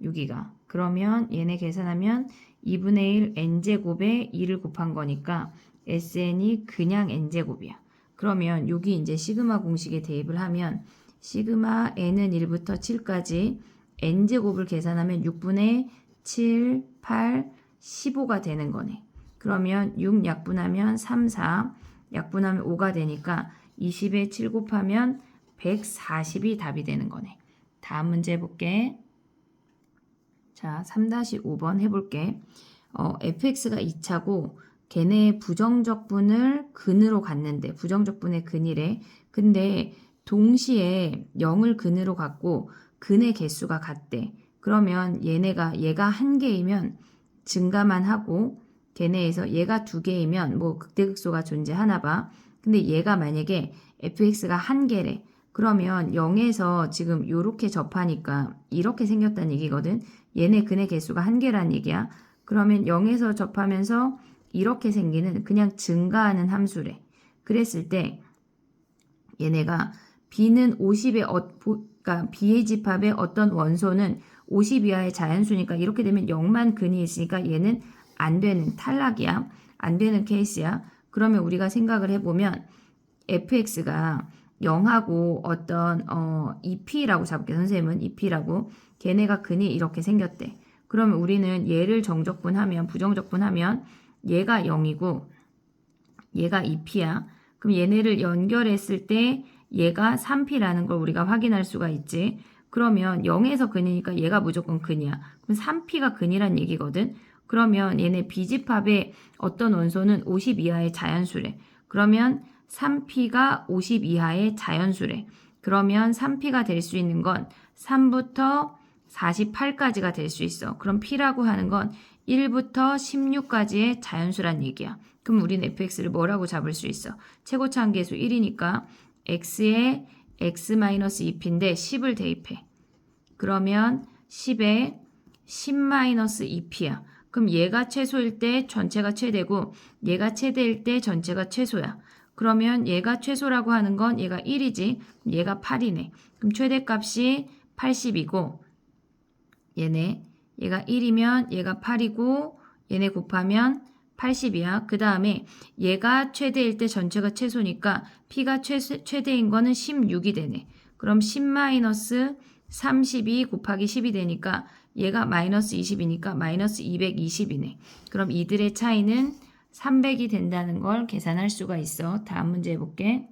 여기가. 그러면 얘네 계산하면 2분의 1 n제곱에 2를 곱한 거니까 sn이 그냥 n제곱이야. 그러면 여기 이제 시그마 공식에 대입을 하면 시그마 n은 1부터 7까지 n제곱을 계산하면 6분의 7, 8, 15가 되는 거네. 그러면 6 약분하면 3, 4, 약분하면 5가 되니까 20에 7 곱하면 140이 답이 되는 거네. 다음 문제 해볼게. 자, 3-5번 해볼게. fx가 2차고 걔네 부정적분을 근으로 갔는데 부정적분의 근이래. 근데 동시에 0을 근으로 갖고 근의 개수가 같대. 그러면 얘가 1개이면 증가만 하고 걔네에서 얘가 2개이면 뭐 극대극소가 존재하나 봐. 근데 얘가 만약에 fx가 1개래. 그러면 0에서 지금 요렇게 접하니까 이렇게 생겼다는 얘기거든. 얘네 근의 개수가 1개란 얘기야. 그러면 0에서 접하면서 이렇게 생기는 그냥 증가하는 함수래. 그랬을 때 얘네가 b는 50의 그러니까 b의 집합의 어떤 원소는 50 이하의 자연수니까 이렇게 되면 0만 근이 있으니까 얘는 안 되는 탈락이야. 안 되는 케이스야. 그러면 우리가 생각을 해보면 fx가 0하고 어떤 2p라고 잡을게. 선생님은 2p라고 걔네가 근이 이렇게 생겼대. 그러면 우리는 얘를 정적분하면 부정적분하면 얘가 0이고 얘가 2p야. 그럼 얘네를 연결했을 때 얘가 3p라는 걸 우리가 확인할 수가 있지. 그러면 0에서 근이니까 얘가 무조건 근이야. 그럼 3p가 근이란 얘기거든. 그러면 얘네 비집합의 어떤 원소는 50 이하의 자연수래. 그러면 3p가 50 이하의 자연수래. 그러면 3p가 될 수 있는 건 3부터 48까지가 될 수 있어. 그럼 p라고 하는 건 1부터 16까지의 자연수란 얘기야. 그럼 우리는 fx를 뭐라고 잡을 수 있어? 최고차 한계수 1이니까 x에 x-2p인데 10을 대입해. 그러면 10에 10-2p야. 그럼 얘가 최소일 때 전체가 최대고 얘가 최대일 때 전체가 최소야. 그러면 얘가 최소라고 하는 건 얘가 1이지. 얘가 8이네. 그럼 최대값이 80이고 얘가 1이면 얘가 8이고 얘네 곱하면 80이야. 그 다음에 얘가 최대일 때 전체가 최소니까 p가 최대인 거는 16이 되네. 그럼 10-32 곱하기 10이 되니까 얘가 마이너스 20이니까 마이너스 220이네. 그럼 이들의 차이는 300이 된다는 걸 계산할 수가 있어. 다음 문제 해볼게.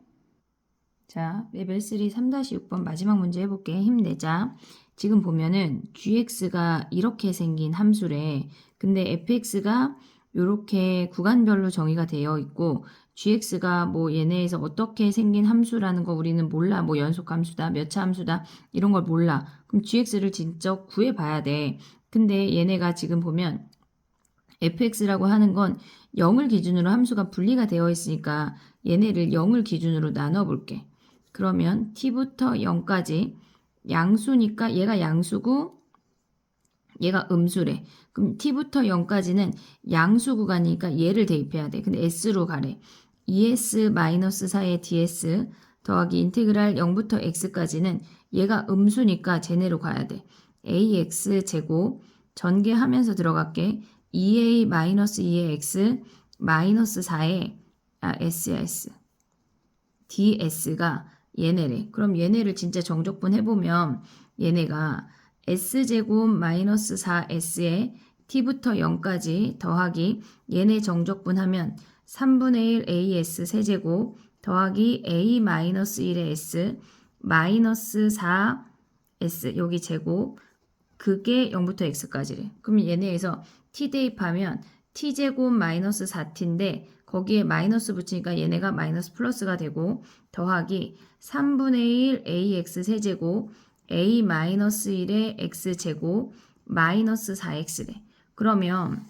자, 레벨 3 3-6번 마지막 문제 해볼게. 힘내자. 지금 보면은 gx가 이렇게 생긴 함수래. 근데 fx가 이렇게 구간별로 정의가 되어 있고 gx가 뭐 얘네에서 어떻게 생긴 함수라는 거 우리는 몰라. 뭐 연속함수다, 몇차 함수다 이런 걸 몰라. 그럼 gx를 직접 구해봐야 돼. 근데 얘네가 지금 보면 fx라고 하는 건 0을 기준으로 함수가 분리가 되어 있으니까 얘네를 0을 기준으로 나눠볼게. 그러면 t부터 0까지 양수니까 얘가 양수고 얘가 음수래. 그럼 t부터 0까지는 양수 구간이니까 얘를 대입해야 돼. 근데 s로 가래. 2s-4의 ds 더하기 인테그랄 0부터 x까지는 얘가 음수니까 쟤네로 가야 돼. ax 제곱 전개하면서 들어갈게. 2a 마이너스 2의 x 마이너스 4의 s야 s ds가 얘네래. 그럼 얘네를 진짜 정적분 해보면 얘네가 s제곱 마이너스 4s에 t부터 0까지 더하기 얘네 정적분 하면 3분의 1 as 세제곱 더하기 a 마이너스 1의 s 마이너스 4s 여기 제곱 그게 0부터 x까지래. 그럼 얘네에서 t 대입하면 t제곱 마이너스 4t인데 거기에 마이너스 붙이니까 얘네가 마이너스 플러스가 되고 더하기 3분의 1 ax 세제곱 a 마이너스 1의 x제곱 마이너스 4x래. 그러면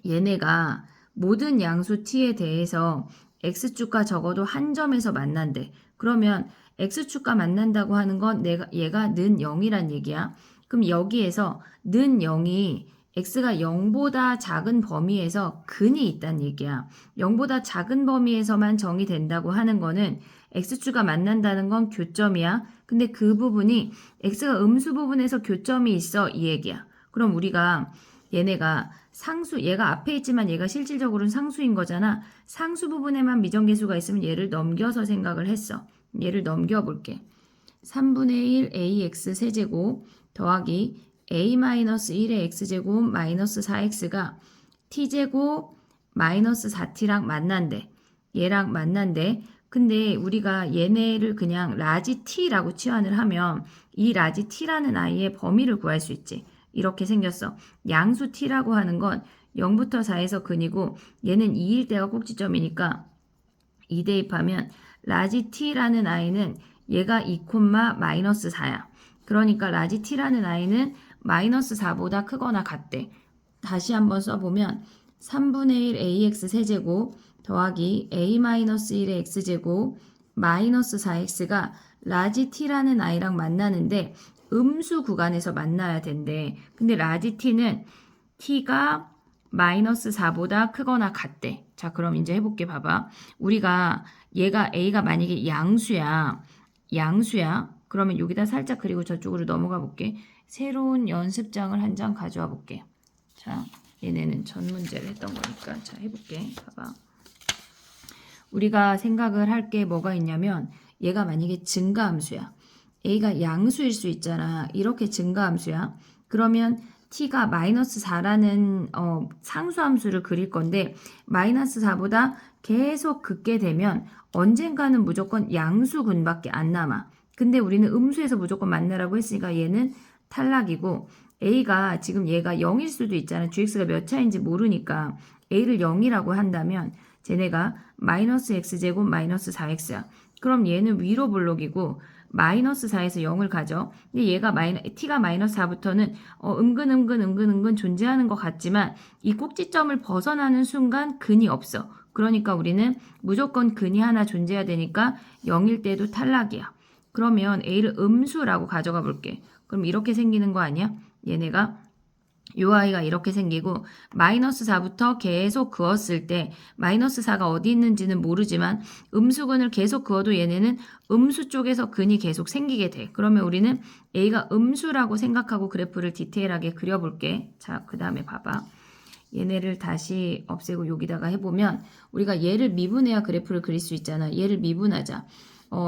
얘네가 모든 양수 t에 대해서 x축과 적어도 한 점에서 만난대. 그러면 x축과 만난다고 하는 건 얘가 는 0이란 얘기야. 그럼 여기에서 는 0이 x가 0보다 작은 범위에서 근이 있다는 얘기야. 0보다 작은 범위에서만 정의된다고 하는 거는 x축과 만난다는 건 교점이야. 근데 그 부분이 x가 음수 부분에서 교점이 있어 이 얘기야. 그럼 우리가 얘네가 상수, 얘가 앞에 있지만 얘가 실질적으로는 상수인 거잖아. 상수 부분에만 미정계수가 있으면 얘를 넘겨서 생각을 했어. 얘를 넘겨볼게. 3분의 1 ax 세제곱 더하기 a-1의 x제곱 마이너스 4x가 t제곱 마이너스 4t랑 만난대. 얘랑 만난대. 근데 우리가 얘네를 그냥 라지 t라고 치환을 하면 이 라지 t라는 아이의 범위를 구할 수 있지. 이렇게 생겼어. 양수 t라고 하는 건 0부터 4에서 근이고 얘는 2일 때가 꼭지점이니까 2 대입하면 라지 t라는 아이는 얘가 2, 마이너스 4야. 그러니까 라지 t라는 아이는 마이너스 4보다 크거나 같대. 다시 한번 써보면 3분의 1 ax 세제곱 더하기 a-1의 x제곱 마이너스 4x가 라지 t라는 아이랑 만나는데 음수 구간에서 만나야 된대. 근데 라지 t는 t가 마이너스 4보다 크거나 같대. 자, 그럼 이제 해볼게. 봐봐. 우리가 a가 만약에 양수야. 그러면 여기다 살짝 그리고 저쪽으로 넘어가 볼게. 새로운 연습장을 한 장 가져와 볼게. 자, 얘네는 전 문제를 했던 거니까. 자, 해볼게. 봐봐. 우리가 생각을 할 게 뭐가 있냐면 얘가 만약에 증가함수야. a가 양수일 수 있잖아. 이렇게 증가함수야. 그러면 t가 마이너스 4라는 상수함수를 그릴 건데 마이너스 4보다 계속 긋게 되면 언젠가는 무조건 양수근밖에 안 남아. 근데 우리는 음수에서 무조건 만나라고 했으니까 얘는 탈락이고 a가 지금 얘가 0일 수도 있잖아. gx가 몇 차인지 모르니까 a를 0이라고 한다면 쟤네가 마이너스 x제곱 마이너스 4x야. 그럼 얘는 위로 볼록이고 마이너스 4에서 0을 가져. 근데 얘가 t가 마이너스 4부터는 은근 존재하는 것 같지만 이 꼭지점을 벗어나는 순간 근이 없어. 그러니까 우리는 무조건 근이 하나 존재해야 되니까 0일 때도 탈락이야. 그러면 a를 음수라고 가져가 볼게. 그럼 이렇게 생기는 거 아니야? 얘네가 요 아이가 이렇게 생기고 마이너스 4부터 계속 그었을 때 마이너스 4가 어디 있는지는 모르지만 음수근을 계속 그어도 얘네는 음수 쪽에서 근이 계속 생기게 돼. 그러면 우리는 a가 음수라고 생각하고 그래프를 디테일하게 그려볼게. 자, 그 다음에 봐봐. 얘네를 다시 없애고 여기다가 해보면 우리가 얘를 미분해야 그래프를 그릴 수 있잖아. 얘를 미분하자.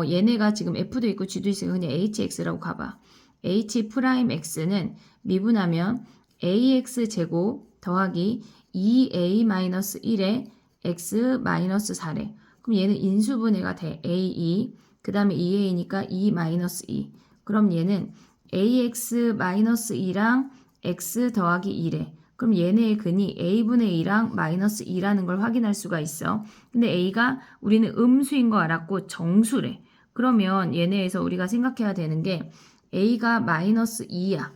얘네가 지금 f도 있고 g도 있으니까 그냥 hx라고 가봐. h'x는 미분하면 ax 제곱 더하기 2a-1의 x-4래. 그럼 얘는 인수분해가 돼. a2 그 다음에 2a니까 2-2. 그럼 얘는 ax-2랑 x 더하기 2래. 그럼 얘네의 근이 a분의 2랑 마이너스 2라는 걸 확인할 수가 있어. 근데 a가 우리는 음수인 거 알았고 정수래. 그러면 얘네에서 우리가 생각해야 되는 게 a가 마이너스 2야.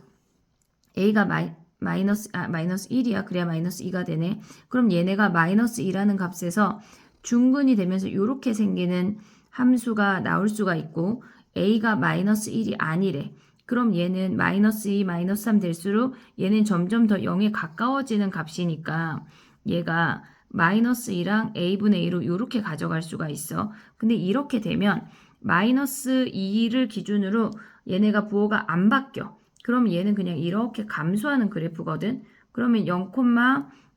a가 마이너스 1이야. 그래야 마이너스 2가 되네. 그럼 얘네가 마이너스 2라는 값에서 중근이 되면서 이렇게 생기는 함수가 나올 수가 있고 a가 마이너스 1이 아니래. 그럼 얘는 마이너스 2, 마이너스 3 될수록 얘는 점점 더 0에 가까워지는 값이니까 얘가 마이너스 2랑 a분의 2로 이렇게 가져갈 수가 있어. 근데 이렇게 되면 마이너스 2를 기준으로 얘네가 부호가 안 바뀌어. 그럼 얘는 그냥 이렇게 감소하는 그래프거든. 그러면 0,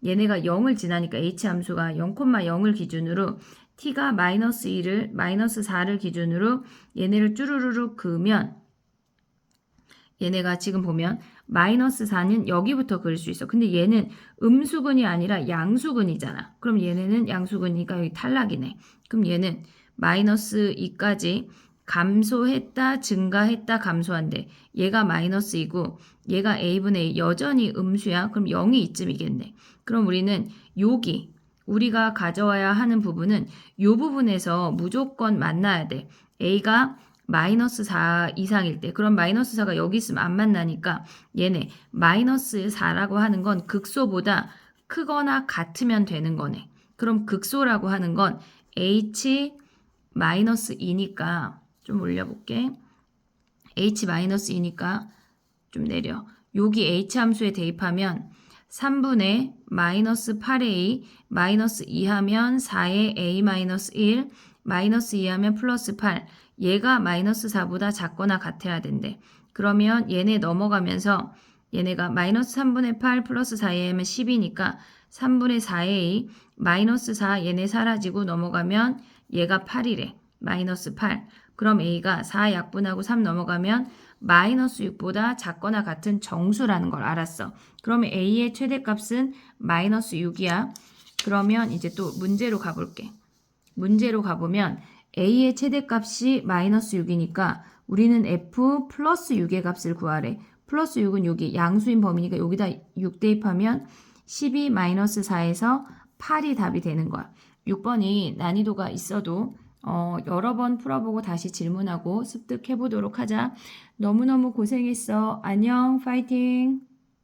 얘네가 0을 지나니까 h함수가 0,0을 기준으로 t가 마이너스 2를 마이너스 4를 기준으로 얘네를 쭈루루루 그으면 얘네가 지금 보면 마이너스 4는 여기부터 그릴 수 있어. 근데 얘는 음수근이 아니라 양수근이잖아. 그럼 얘네는 양수근이니까 여기 탈락이네. 그럼 얘는 마이너스 2까지 감소했다, 증가했다, 감소한대. 얘가 마이너스 2고 얘가 a분의 2 여전히 음수야. 그럼 0이 이쯤이겠네. 그럼 우리는 여기 우리가 가져와야 하는 부분은 이 부분에서 무조건 만나야 돼. a가 마이너스 4 이상일 때 그럼 마이너스 4가 여기 있으면 안 만나니까 얘네 마이너스 4라고 하는 건 극소보다 크거나 같으면 되는 거네. 그럼 극소라고 하는 건 h 마이너스 2니까 좀 올려볼게. h 마이너스 2니까 좀 내려. 여기 h 함수에 대입하면 3분의 마이너스 8a 마이너스 2 하면 4의 a 마이너스 1 마이너스 2 하면 플러스 8 얘가 마이너스 4보다 작거나 같아야 된대. 그러면 얘네 넘어가면서 얘네가 마이너스 3분의 8 플러스 4a 하면 10이니까 3분의 4a 마이너스 4 얘네 사라지고 넘어가면 얘가 8이래. 마이너스 8. 그럼 a가 4 약분하고 3 넘어가면 마이너스 6보다 작거나 같은 정수라는 걸 알았어. 그러면 a의 최대값은 마이너스 6이야. 그러면 이제 또 문제로 가볼게. 문제로 가보면 a의 최대값이 마이너스 6이니까 우리는 f 플러스 6의 값을 구하래. 플러스 6은 여기 양수인 범위니까 여기다 6 대입하면 12 마이너스 4에서 8이 답이 되는 거야. 6번이 난이도가 있어도 여러 번 풀어보고 다시 질문하고 습득해 보도록 하자. 너무너무 고생했어. 안녕, 파이팅!